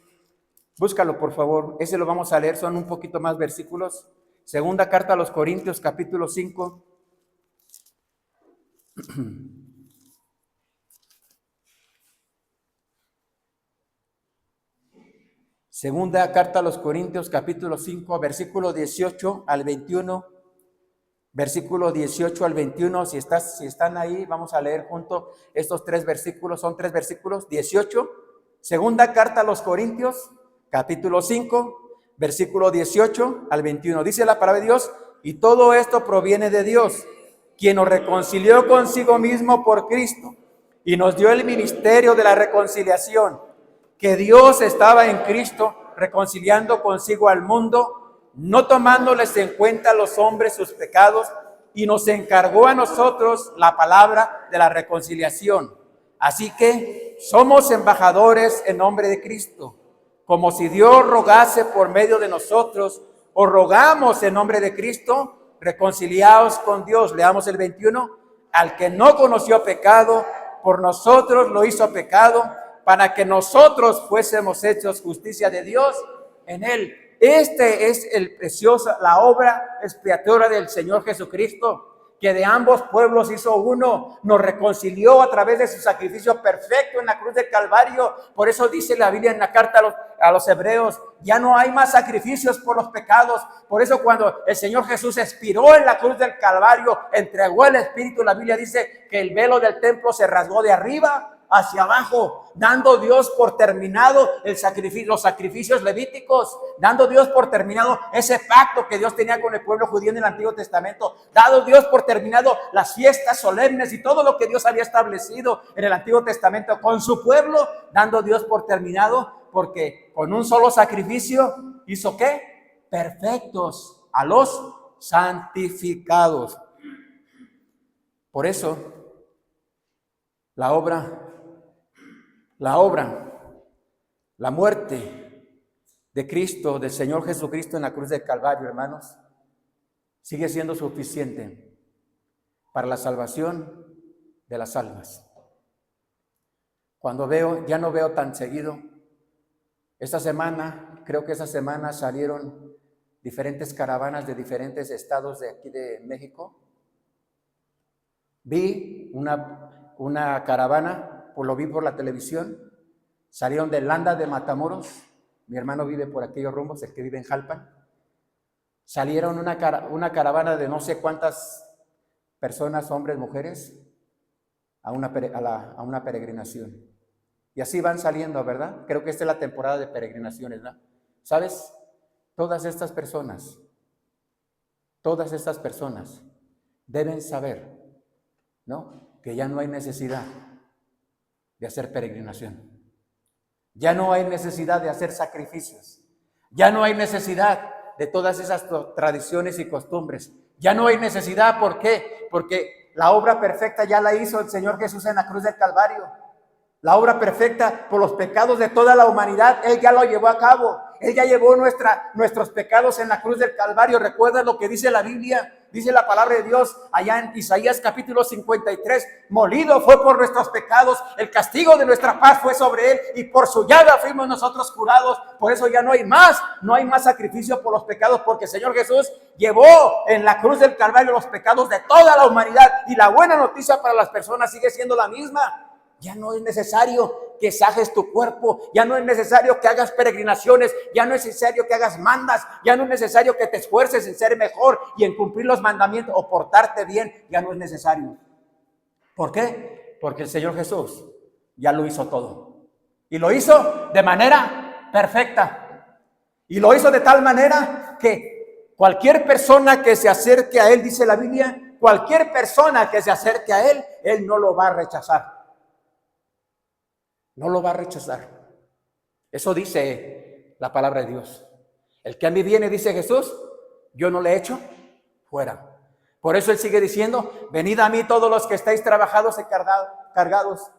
búscalo por favor, ese lo vamos a leer, son un poquito más versículos. Segunda carta a los Corintios, capítulo 5. Segunda carta a los Corintios, capítulo 5, versículo 18 al 21. Versículo 18 al 21, si están ahí, vamos a leer juntos estos tres versículos, son tres versículos, 18, segunda carta a los Corintios, capítulo 5, versículo 18 al 21, dice la palabra de Dios, y todo esto proviene de Dios, quien nos reconcilió consigo mismo por Cristo, y nos dio el ministerio de la reconciliación, que Dios estaba en Cristo reconciliando consigo al mundo, no tomándoles en cuenta a los hombres sus pecados, y nos encargó a nosotros la palabra de la reconciliación. Así que somos embajadores en nombre de Cristo, como si Dios rogase por medio de nosotros, o rogamos en nombre de Cristo, reconciliaos con Dios. Leamos el 21, al que no conoció pecado, por nosotros lo hizo pecado, para que nosotros fuésemos hechos justicia de Dios en él. Este es la obra expiatoria del Señor Jesucristo, que de ambos pueblos hizo uno, nos reconcilió a través de su sacrificio perfecto en la cruz del Calvario. Por eso dice la Biblia en la carta a los Hebreos, ya no hay más sacrificios por los pecados. Por eso cuando el Señor Jesús expiró en la cruz del Calvario, entregó el Espíritu, la Biblia dice que el velo del templo se rasgó de arriba hacia abajo, dando Dios por terminado los sacrificios levíticos, dando Dios por terminado ese pacto que Dios tenía con el pueblo judío en el Antiguo Testamento, dado Dios por terminado las fiestas solemnes y todo lo que Dios había establecido en el Antiguo Testamento con su pueblo, dando Dios por terminado, porque con un solo sacrificio hizo ¿qué? Perfectos a los santificados. Por eso la muerte de Cristo, del Señor Jesucristo en la cruz del Calvario, hermanos, sigue siendo suficiente para la salvación de las almas. Cuando ya no veo tan seguido. Esta semana, creo que esa semana salieron diferentes caravanas de diferentes estados de aquí de México. Vi una caravana, lo vi por la televisión, salieron de Landa de Matamoros, mi hermano vive por aquellos rumbos, el que vive en Jalpan. Salieron una caravana de no sé cuántas personas, hombres, mujeres, a una peregrinación. Y así van saliendo, ¿verdad? Creo que esta es la temporada de peregrinaciones, ¿no? ¿Sabes? Todas estas personas deben saber, ¿no?, que ya no hay necesidad de hacer peregrinación. Ya no hay necesidad de hacer sacrificios. Ya no hay necesidad de todas esas tradiciones y costumbres. Ya no hay necesidad, ¿por qué? Porque la obra perfecta ya la hizo el Señor Jesús en la cruz del Calvario. La obra perfecta por los pecados de toda la humanidad, Él ya lo llevó a cabo. Él ya llevó nuestros pecados en la cruz del Calvario. ¿Recuerda lo que dice la Biblia? Dice la palabra de Dios allá en Isaías capítulo 53. Molido fue por nuestros pecados, el castigo de nuestra paz fue sobre Él, y por su llaga fuimos nosotros curados. Por eso ya no hay más sacrificio por los pecados, porque el Señor Jesús llevó en la cruz del Calvario los pecados de toda la humanidad. Y la buena noticia para las personas sigue siendo la misma. Ya no es necesario que sajes tu cuerpo, ya no es necesario que hagas peregrinaciones, ya no es necesario que hagas mandas, ya no es necesario que te esfuerces en ser mejor y en cumplir los mandamientos o portarte bien, ya no es necesario. ¿Por qué? Porque el Señor Jesús ya lo hizo todo. Y lo hizo de manera perfecta. Y lo hizo de tal manera que cualquier persona que se acerque a Él, dice la Biblia, cualquier persona que se acerque a Él, Él no lo va a rechazar. No lo va a rechazar. Eso dice la palabra de Dios. El que a mí viene, dice Jesús, yo no le echo fuera. Por eso Él sigue diciendo, venid a mí todos los que estáis trabajados y cargados,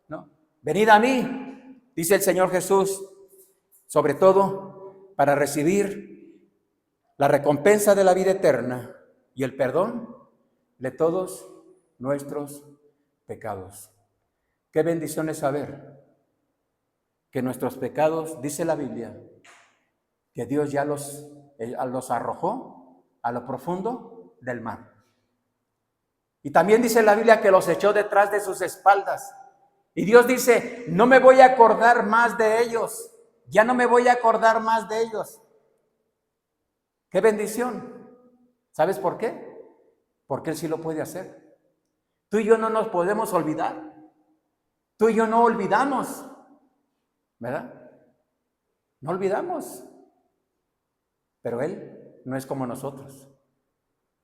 ¿no? Venid a mí, dice el Señor Jesús, sobre todo para recibir la recompensa de la vida eterna y el perdón de todos nuestros pecados. Qué bendición es saber que nuestros pecados, dice la Biblia, que Dios ya los arrojó a lo profundo del mar. Y también dice la Biblia que los echó detrás de sus espaldas. Y Dios dice, no me voy a acordar más de ellos. Ya no me voy a acordar más de ellos. ¡Qué bendición! ¿Sabes por qué? Porque Él sí lo puede hacer. Tú y yo no nos podemos olvidar. Tú y yo no olvidamos, ¿verdad? No olvidamos. Pero Él no es como nosotros.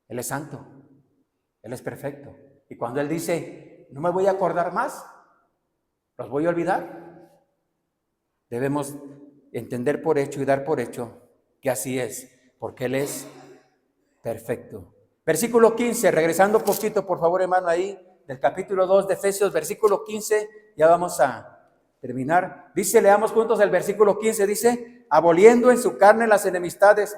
Él es santo. Él es perfecto. Y cuando Él dice, no me voy a acordar más, los voy a olvidar, debemos entender por hecho y dar por hecho que así es, porque Él es perfecto. Versículo 15, regresando un poquito, por favor, hermano, ahí, del capítulo 2 de Efesios, versículo 15, ya vamos a terminar. Dice, leamos juntos el versículo 15, dice, aboliendo en su carne las enemistades,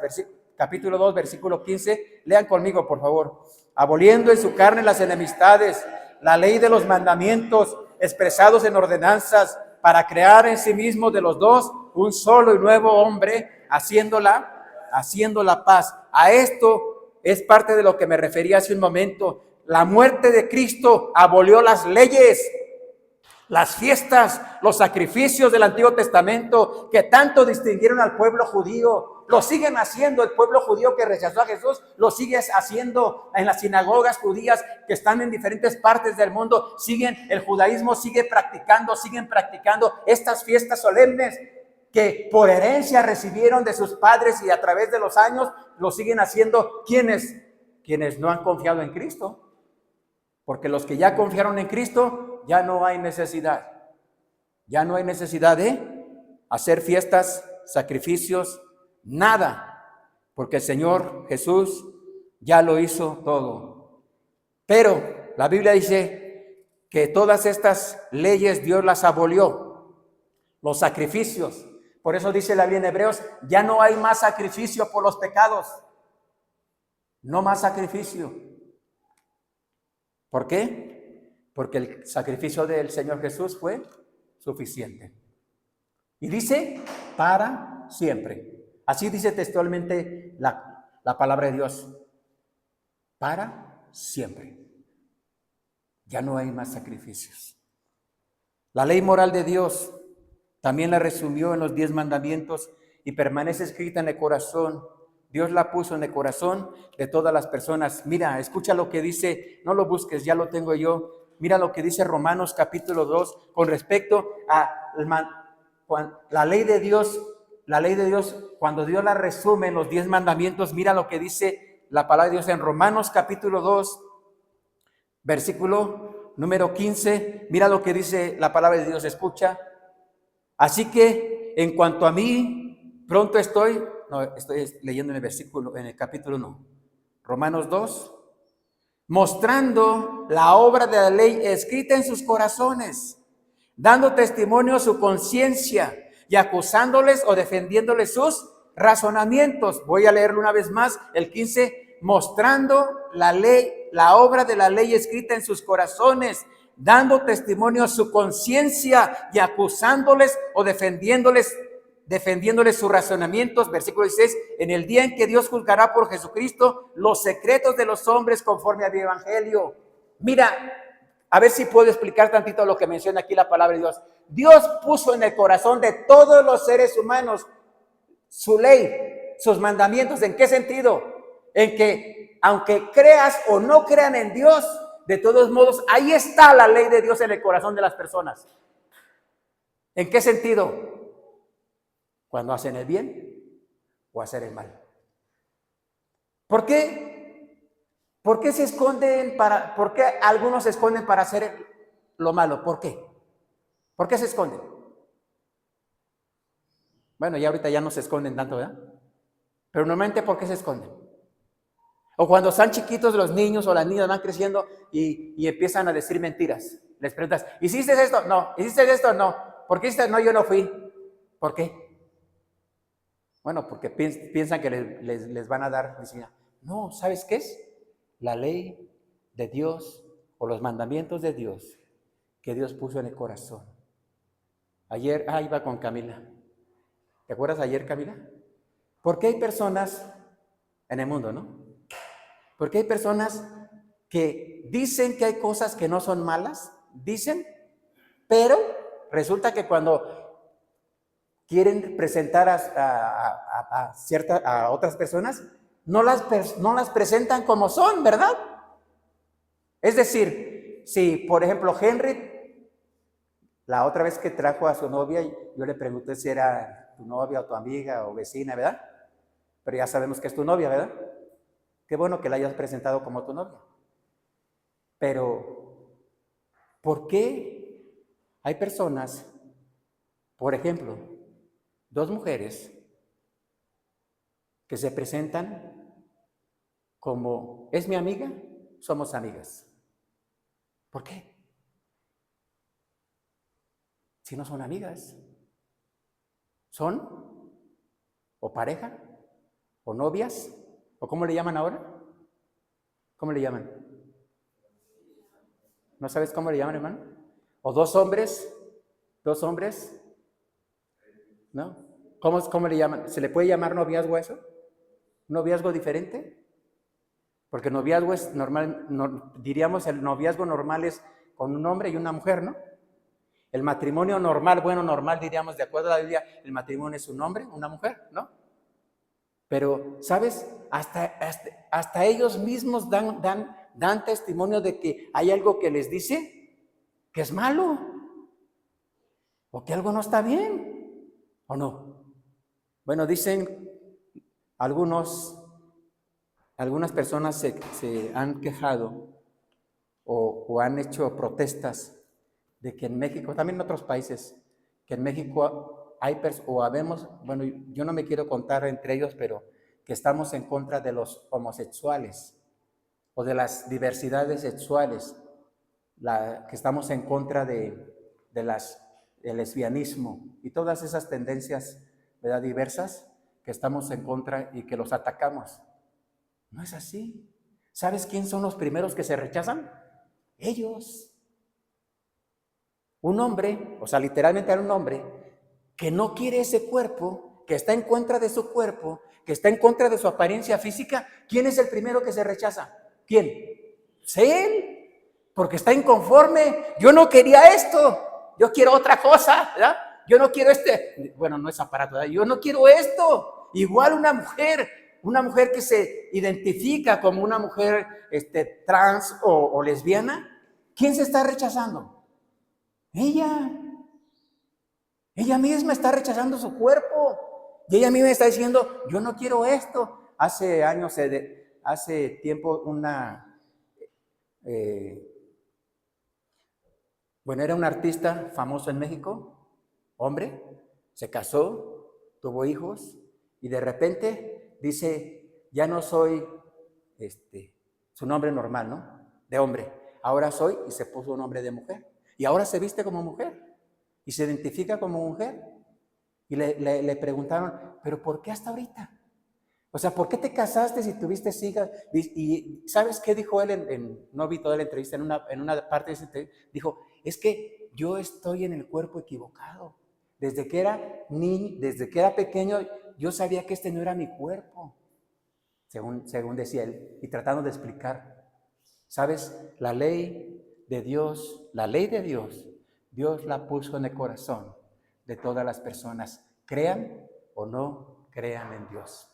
capítulo 2, versículo 15, lean conmigo, por favor. Aboliendo en su carne las enemistades, la ley de los mandamientos expresados en ordenanzas, para crear en sí mismo de los dos un solo y nuevo hombre, haciendo la paz. A esto es parte de lo que me refería hace un momento. La muerte de Cristo abolió las leyes, las fiestas, los sacrificios del Antiguo Testamento que tanto distinguieron al pueblo judío. Lo siguen haciendo el pueblo judío que rechazó a Jesús, lo sigue haciendo en las sinagogas judías que están en diferentes partes del mundo. El judaísmo siguen practicando estas fiestas solemnes que por herencia recibieron de sus padres y a través de los años lo siguen haciendo quienes no han confiado en Cristo. Porque los que ya confiaron en Cristo, ya no hay necesidad de hacer fiestas, sacrificios, nada, porque el Señor Jesús ya lo hizo todo. Pero la Biblia dice que todas estas leyes Dios las abolió, los sacrificios. Por eso dice la Biblia en Hebreos, ya no hay más sacrificio por los pecados. No más sacrificio. ¿Por qué? Porque el sacrificio del Señor Jesús fue suficiente. Y dice, para siempre. Así dice textualmente la palabra de Dios. Para siempre. Ya no hay más sacrificios. La ley moral de Dios también la resumió en los 10 mandamientos y permanece escrita en el corazón. Dios la puso en el corazón de todas las personas. Mira, escucha lo que dice, no lo busques, ya lo tengo yo. Mira lo que dice Romanos capítulo 2 con respecto a la ley de Dios. La ley de Dios, cuando Dios la resume en los 10 mandamientos, mira lo que dice la palabra de Dios en Romanos capítulo 2, versículo número 15. Mira lo que dice la palabra de Dios, escucha. Así que en cuanto a mí, pronto estoy leyendo en el versículo, en el capítulo 1, Romanos 2, mostrando la obra de la ley escrita en sus corazones, dando testimonio a su conciencia y acusándoles o defendiéndoles sus razonamientos. Voy a leerlo una vez más, el 15, mostrando la ley, la obra de la ley escrita en sus corazones, dando testimonio a su conciencia y acusándoles o defendiéndoles sus razonamientos. Versículo 16, en el día en que Dios juzgará por Jesucristo los secretos de los hombres conforme al evangelio. Mira, a ver si puedo explicar tantito lo que menciona aquí la palabra de Dios. Dios puso en el corazón de todos los seres humanos su ley, sus mandamientos. ¿En qué sentido? En que aunque creas o no crean en Dios, de todos modos, ahí está la ley de Dios en el corazón de las personas. ¿En qué sentido? Cuando hacen el bien o hacer el mal. ¿Por qué? ¿Por qué se esconden por qué algunos se esconden para hacer lo malo? ¿Por qué? ¿Por qué se esconden? Bueno, ya ahorita ya no se esconden tanto, ¿verdad? Pero normalmente, ¿por qué se esconden? O cuando están chiquitos los niños o las niñas van creciendo y empiezan a decir mentiras. Les preguntas, ¿hiciste esto? No. ¿Hiciste esto? No. ¿Por qué hiciste? No, yo no fui. ¿Por qué? Bueno, porque piensan que les van a dar disciplina. No, ¿sabes qué es? La ley de Dios o los mandamientos de Dios que Dios puso en el corazón. Ayer, iba con Camila. ¿Te acuerdas ayer, Camila? Porque hay personas en el mundo, ¿no? Porque hay personas que dicen que hay cosas que no son malas, dicen, pero resulta que cuando quieren presentar a otras personas, no las presentan como son, ¿verdad? Es decir, si por ejemplo Henry, la otra vez que trajo a su novia, yo le pregunté si era tu novia o tu amiga o vecina, ¿verdad? Pero ya sabemos que es tu novia, ¿verdad? Qué bueno que la hayas presentado como tu novia. Pero, ¿por qué hay personas, por ejemplo, 2 mujeres que se presentan como, es mi amiga, somos amigas? ¿Por qué? Si no son amigas, son o pareja, o novias, o ¿cómo le llaman ahora? ¿Cómo le llaman? ¿No sabes cómo le llaman, hermano? ¿O 2 hombres? ¿2 hombres? ¿No? ¿Cómo le llaman? ¿Se le puede llamar noviazgo a eso? ¿Noviazgo diferente? Porque noviazgo es normal, diríamos el noviazgo normal es con un hombre y una mujer, ¿no? El matrimonio normal, normal diríamos, de acuerdo a la Biblia, el matrimonio es un hombre, una mujer, ¿no? Pero, ¿sabes? Hasta ellos mismos dan testimonio de que hay algo que les dice que es malo, o que algo no está bien, ¿o no? Bueno, dicen algunas personas se han quejado o han hecho protestas de que en México, también en otros países, que en México bueno, yo no me quiero contar entre ellos, pero que estamos en contra de los homosexuales o de las diversidades sexuales, que estamos en contra del lesbianismo y todas esas tendencias, ¿verdad?, diversas, que estamos en contra y que los atacamos. No es así. ¿Sabes quién son los primeros que se rechazan? Ellos. Un hombre, o sea, literalmente era un hombre, que no quiere ese cuerpo, que está en contra de su cuerpo, que está en contra de su apariencia física. ¿Quién es el primero que se rechaza? ¿Quién? Pues él, porque está inconforme. Yo no quería esto, yo quiero otra cosa, ¿verdad? Yo no quiero bueno, no es aparato, ¿verdad? Yo no quiero esto. Igual una mujer que se identifica como una mujer trans o lesbiana, ¿quién se está rechazando? Ella misma está rechazando su cuerpo y ella misma está diciendo, yo no quiero esto. Hace años, hace tiempo, era un artista famoso en México, hombre, se casó, tuvo hijos y de repente dice, ya no soy su nombre normal, ¿no? De hombre, ahora soy, y se puso un nombre de mujer. Y ahora se viste como mujer y se identifica como mujer. Y le preguntaron, ¿pero por qué hasta ahorita? O sea, ¿por qué te casaste si tuviste hijas? Y ¿sabes qué dijo él? No vi toda la entrevista, en una parte de esa entrevista, dijo, es que yo estoy en el cuerpo equivocado. Desde que era niño, desde que era pequeño, yo sabía que este no era mi cuerpo, según decía él, y tratando de explicar. ¿Sabes? La ley de Dios, Dios la puso en el corazón de todas las personas, crean o no crean en Dios.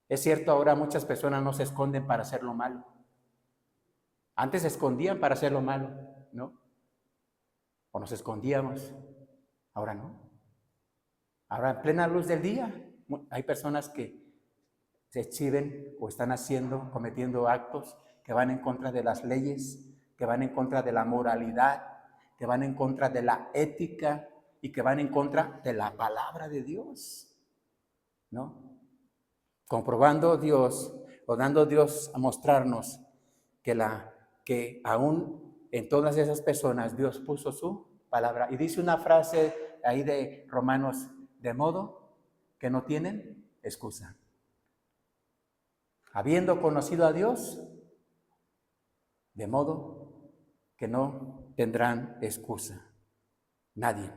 Es cierto, ahora muchas personas no se esconden para hacer lo malo. Antes se escondían para hacer lo malo, ¿no? O nos escondíamos, ahora no. Ahora en plena luz del día hay personas que se exhiben o están cometiendo actos que van en contra de las leyes, que van en contra de la moralidad, que van en contra de la ética y que van en contra de la palabra de Dios, ¿no? Comprobando Dios o dando Dios a mostrarnos que aún en todas esas personas Dios puso su palabra. Y dice una frase ahí de Romanos, de modo que no tienen excusa. Habiendo conocido a Dios, de modo que no tendrán excusa. Nadie.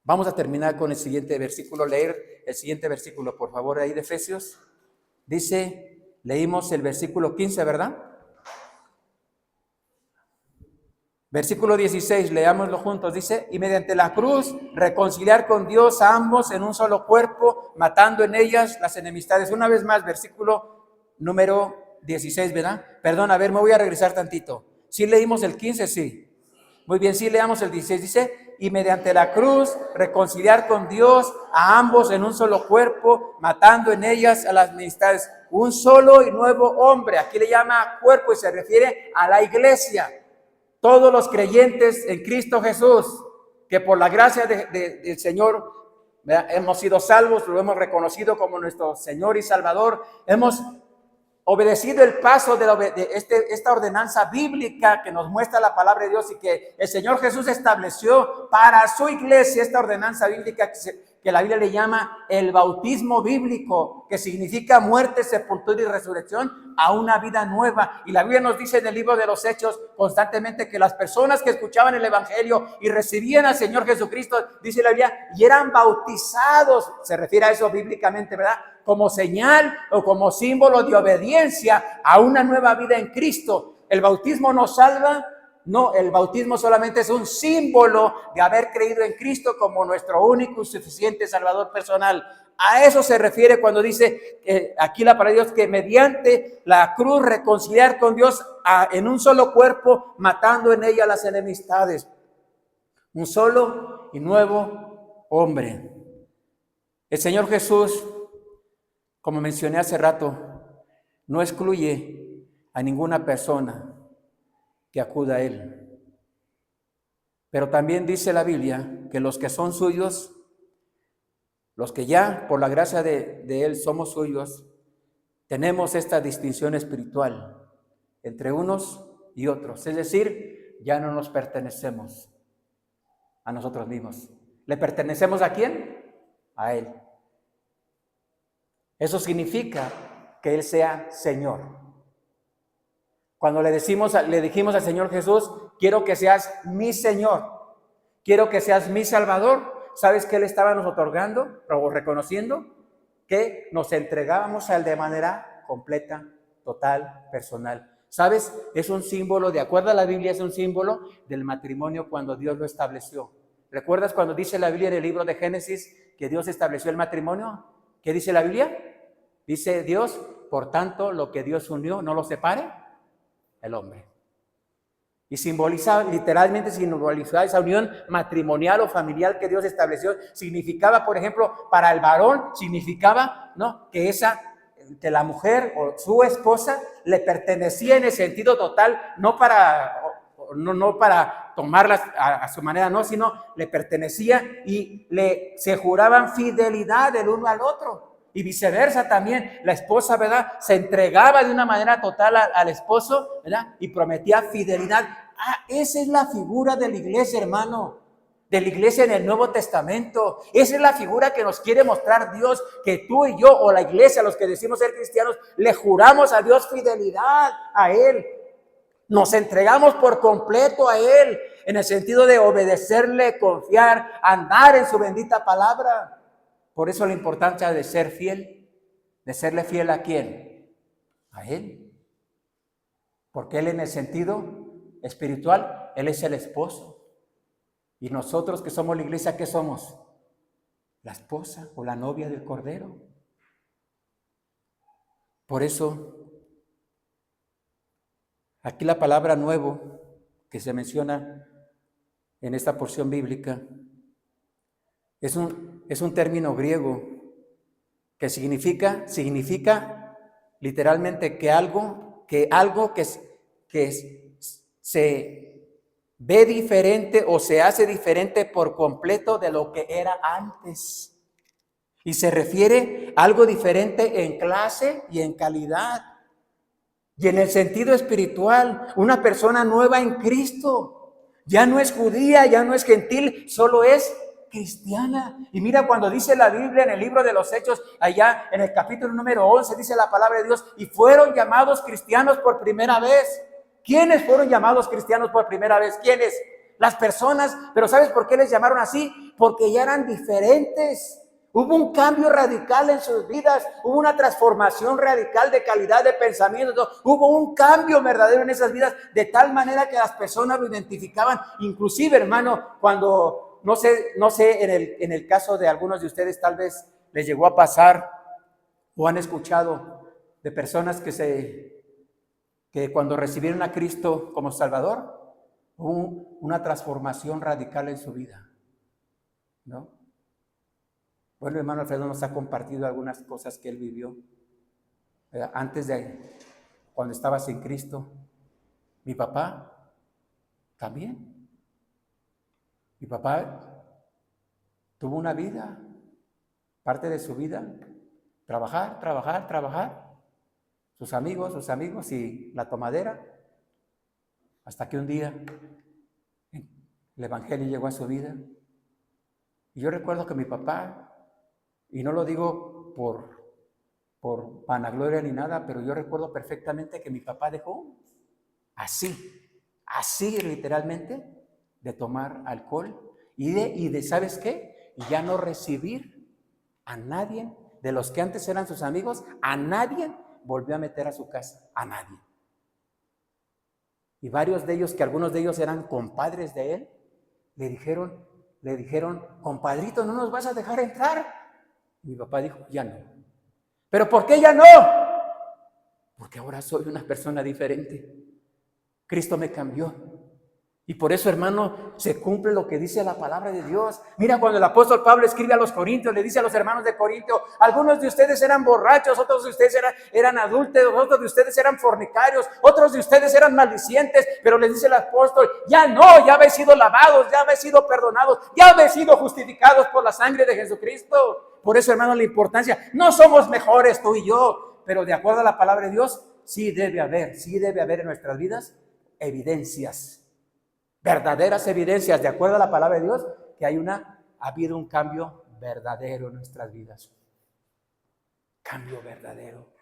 Vamos a terminar con el siguiente versículo, leer el siguiente versículo, por favor, ahí de Efesios. Dice, leímos el versículo 15, ¿verdad? Versículo 16, leámoslo juntos, dice, y mediante la cruz reconciliar con Dios a ambos en un solo cuerpo, matando en ellas las enemistades. Una vez más, versículo número 16, ¿verdad? Perdón, a ver, me voy a regresar tantito. ¿Sí leímos el 15? Sí. Muy bien, sí leamos el 16, dice, y mediante la cruz reconciliar con Dios a ambos en un solo cuerpo, matando en ellas a las enemistades. Un solo y nuevo hombre, aquí le llama cuerpo y se refiere a la iglesia. Todos los creyentes en Cristo Jesús, que por la gracia del Señor hemos sido salvos, lo hemos reconocido como nuestro Señor y Salvador, hemos obedecido el paso de esta ordenanza bíblica que nos muestra la palabra de Dios y que el Señor Jesús estableció para su iglesia, esta ordenanza bíblica que la Biblia le llama el bautismo bíblico, que significa muerte, sepultura y resurrección a una vida nueva. Y la Biblia nos dice en el libro de los Hechos constantemente que las personas que escuchaban el Evangelio y recibían al Señor Jesucristo, dice la Biblia, y eran bautizados, se refiere a eso bíblicamente, ¿verdad? Como señal o como símbolo de obediencia a una nueva vida en Cristo. El bautismo nos salva. No, el bautismo solamente es un símbolo de haber creído en Cristo como nuestro único y suficiente Salvador personal. A eso se refiere cuando dice aquí la palabra de Dios, que mediante la cruz reconciliar con Dios en un solo cuerpo, matando en ella las enemistades. Un solo y nuevo hombre. El Señor Jesús, como mencioné hace rato, no excluye a ninguna persona que acuda a Él. Pero también dice la Biblia que los que son suyos, los que ya por la gracia de Él somos suyos, tenemos esta distinción espiritual entre unos y otros. Es decir, ya no nos pertenecemos a nosotros mismos. ¿Le pertenecemos a quién? A Él. Eso significa que Él sea Señor. Cuando le dijimos al Señor Jesús, quiero que seas mi Señor, quiero que seas mi Salvador, ¿sabes qué le estábamos otorgando o reconociendo? Que nos entregábamos a Él de manera completa, total, personal. ¿Sabes? Es un símbolo, de acuerdo a la Biblia, es un símbolo del matrimonio cuando Dios lo estableció. ¿Recuerdas cuando dice la Biblia en el libro de Génesis que Dios estableció el matrimonio? ¿Qué dice la Biblia? Dice Dios, por tanto, lo que Dios unió, no lo separe el hombre. Y literalmente simbolizaba esa unión matrimonial o familiar que Dios estableció. Significaba, por ejemplo, para el varón, significaba, ¿no?, que la mujer o su esposa le pertenecía en el sentido total, no para tomarlas a su manera, no, sino le pertenecía y se juraban fidelidad el uno al otro. Y viceversa también, la esposa, ¿verdad?, se entregaba de una manera total al esposo, ¿verdad?, y prometía fidelidad. Esa es la figura de la iglesia, hermano, de la iglesia en el Nuevo Testamento. Esa es la figura que nos quiere mostrar Dios, que tú y yo, o la iglesia, los que decimos ser cristianos, le juramos a Dios fidelidad a Él. Nos entregamos por completo a Él, en el sentido de obedecerle, confiar, andar en su bendita palabra. Por eso la importancia de ser fiel, de serle fiel ¿a quién? A Él. Porque Él en el sentido espiritual, Él es el esposo. Y nosotros que somos la iglesia, ¿qué somos? La esposa o la novia del Cordero. Por eso, aquí la palabra nuevo que se menciona en esta porción bíblica es un término griego que significa literalmente que algo que se ve diferente o se hace diferente por completo de lo que era antes. Y se refiere a algo diferente en clase y en calidad. Y en el sentido espiritual, una persona nueva en Cristo. Ya no es judía, ya no es gentil, solo es cristiana. Y mira cuando dice la Biblia en el libro de los Hechos, allá en el capítulo número 11, dice la palabra de Dios, y fueron llamados cristianos por primera vez. ¿Quiénes fueron llamados cristianos por primera vez? ¿Quiénes? Las personas. Pero ¿sabes por qué les llamaron así? Porque ya eran diferentes. Hubo un cambio radical en sus vidas, hubo una transformación radical de calidad de pensamiento, hubo un cambio verdadero en esas vidas, de tal manera que las personas lo identificaban. Inclusive, hermano, cuando, no sé, en el caso de algunos de ustedes tal vez les llegó a pasar o han escuchado de personas que cuando recibieron a Cristo como Salvador, hubo una transformación radical en su vida, ¿no? Bueno, hermano Alfredo nos ha compartido algunas cosas que él vivió antes de cuando estaba sin Cristo. Mi papá también. Mi papá tuvo una vida, parte de su vida, trabajar, sus amigos y la tomadera, hasta que un día el evangelio llegó a su vida. Y yo recuerdo que mi papá, y no lo digo por vanagloria ni nada, pero yo recuerdo perfectamente que mi papá dejó así literalmente, de tomar alcohol y de ¿sabes qué? Y ya no recibir a nadie de los que antes eran sus amigos, a nadie volvió a meter a su casa, a nadie. Y varios de ellos, que algunos de ellos eran compadres de él, le dijeron, compadrito, ¿no nos vas a dejar entrar? Y mi papá dijo, ya no. ¿Pero por qué ya no? Porque ahora soy una persona diferente. Cristo me cambió. Y por eso, hermano, se cumple lo que dice la palabra de Dios. Mira, cuando el apóstol Pablo escribe a los Corintios, le dice a los hermanos de Corinto, algunos de ustedes eran borrachos, otros de ustedes eran adúlteros, otros de ustedes eran fornicarios, otros de ustedes eran maldicientes, pero les dice el apóstol, ya no, ya habéis sido lavados, ya habéis sido perdonados, ya habéis sido justificados por la sangre de Jesucristo. Por eso, hermano, la importancia, no somos mejores tú y yo, pero de acuerdo a la palabra de Dios, sí debe haber en nuestras vidas evidencias, verdaderas evidencias, de acuerdo a la palabra de Dios, que ha habido un cambio verdadero en nuestras vidas. Cambio verdadero.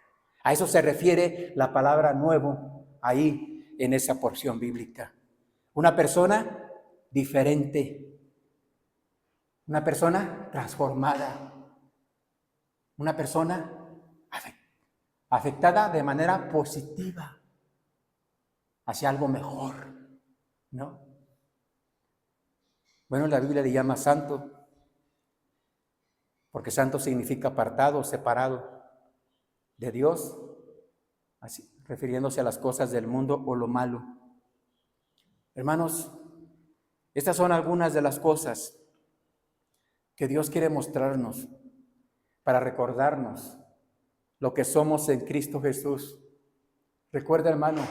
A eso se refiere la palabra nuevo ahí en esa porción bíblica. Una persona diferente, una persona transformada, una persona afectada de manera positiva hacia algo mejor, ¿no? Bueno, la Biblia le llama santo, porque santo significa apartado, separado de Dios, así, refiriéndose a las cosas del mundo o lo malo. Hermanos, estas son algunas de las cosas que Dios quiere mostrarnos para recordarnos lo que somos en Cristo Jesús. Recuerda, hermano,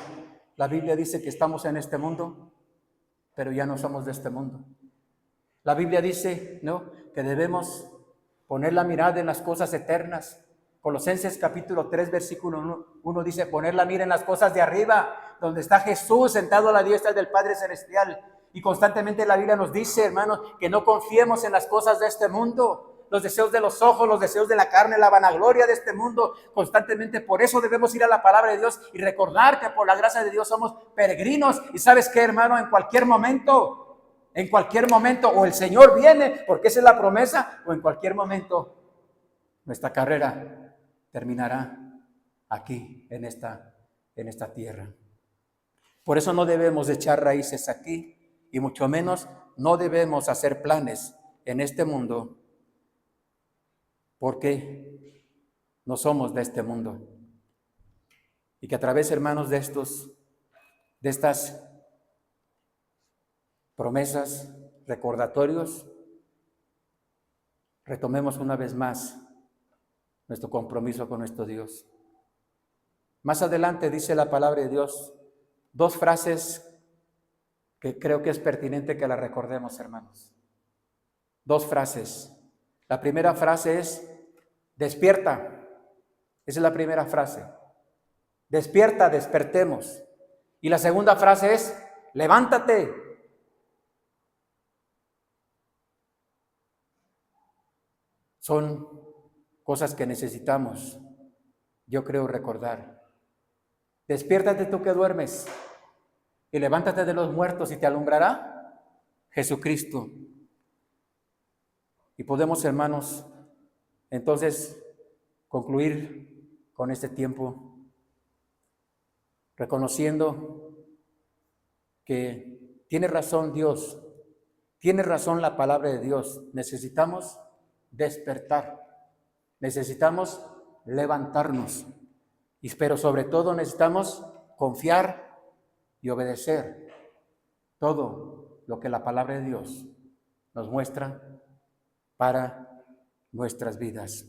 la Biblia dice que estamos en este mundo, pero ya no somos de este mundo. La Biblia dice, ¿no?, que debemos poner la mirada en las cosas eternas. Colosenses capítulo 3, versículo 1 dice, poner la mira en las cosas de arriba, donde está Jesús sentado a la diestra del Padre Celestial. Y constantemente la Biblia nos dice, hermanos, que no confiemos en las cosas de este mundo, los deseos de los ojos, los deseos de la carne, la vanagloria de este mundo. Constantemente por eso debemos ir a la palabra de Dios y recordar que por la gracia de Dios somos peregrinos. Y ¿sabes qué, hermano? En cualquier momento, o el Señor viene, porque esa es la promesa, o en cualquier momento nuestra carrera terminará aquí, en esta tierra. Por eso no debemos echar raíces aquí, y mucho menos no debemos hacer planes en este mundo, porque no somos de este mundo. Y que a través, hermanos, de estas promesas, recordatorios, retomemos una vez más nuestro compromiso con nuestro Dios. Más adelante dice la palabra de Dios dos frases que creo que es pertinente que las recordemos, hermanos. Dos frases. La primera frase es, despierta. Esa es la primera frase. Despierta, despertemos. Y la segunda frase es, levántate. Son cosas que necesitamos, yo creo, recordar. Despiértate tú que duermes y levántate de los muertos y te alumbrará Jesucristo. Y podemos, hermanos, entonces concluir con este tiempo reconociendo que tiene razón Dios, tiene razón la palabra de Dios. Necesitamos despertar, necesitamos levantarnos, pero sobre todo necesitamos confiar y obedecer todo lo que la palabra de Dios nos muestra para nuestras vidas.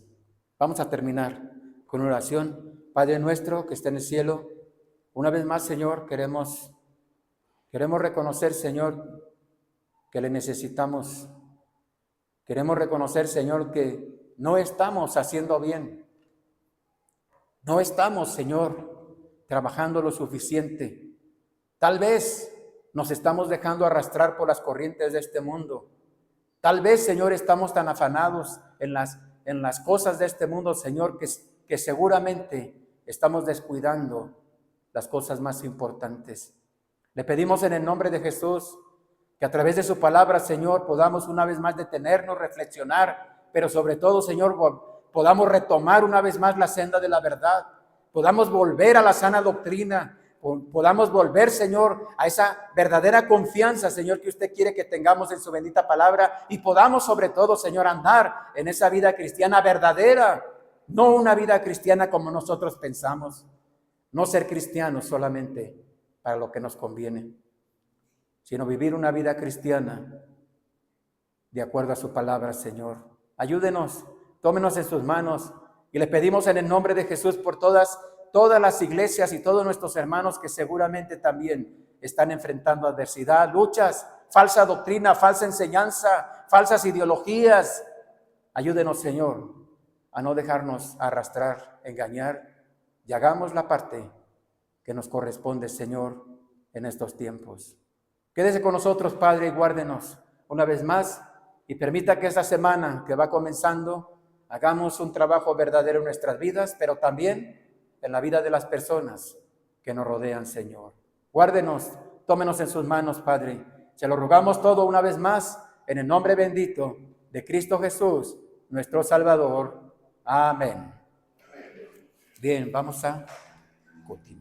Vamos a terminar con una oración. Padre nuestro que está en el cielo, una vez más, Señor, queremos reconocer, Señor, que le necesitamos. Queremos reconocer, Señor, que no estamos haciendo bien. No estamos, Señor, trabajando lo suficiente. Tal vez nos estamos dejando arrastrar por las corrientes de este mundo. Tal vez, Señor, estamos tan afanados en las cosas de este mundo, Señor, que seguramente estamos descuidando las cosas más importantes. Le pedimos en el nombre de Jesús que a través de su palabra, Señor, podamos una vez más detenernos, reflexionar, pero sobre todo, Señor, podamos retomar una vez más la senda de la verdad, podamos volver a la sana doctrina, podamos volver, Señor, a esa verdadera confianza, Señor, que usted quiere que tengamos en su bendita palabra, y podamos sobre todo, Señor, andar en esa vida cristiana verdadera, no una vida cristiana como nosotros pensamos, no ser cristianos solamente para lo que nos conviene, sino vivir una vida cristiana de acuerdo a su palabra, Señor. Ayúdenos, tómenos en sus manos y le pedimos en el nombre de Jesús por todas las iglesias y todos nuestros hermanos que seguramente también están enfrentando adversidad, luchas, falsa doctrina, falsa enseñanza, falsas ideologías. Ayúdenos, Señor, a no dejarnos arrastrar, engañar y hagamos la parte que nos corresponde, Señor, en estos tiempos. Quédese con nosotros, Padre, y guárdenos una vez más y permita que esta semana que va comenzando hagamos un trabajo verdadero en nuestras vidas, pero también en la vida de las personas que nos rodean, Señor. Guárdenos, tómenos en sus manos, Padre. Se lo rogamos todo una vez más en el nombre bendito de Cristo Jesús, nuestro Salvador. Amén. Bien, vamos a continuar.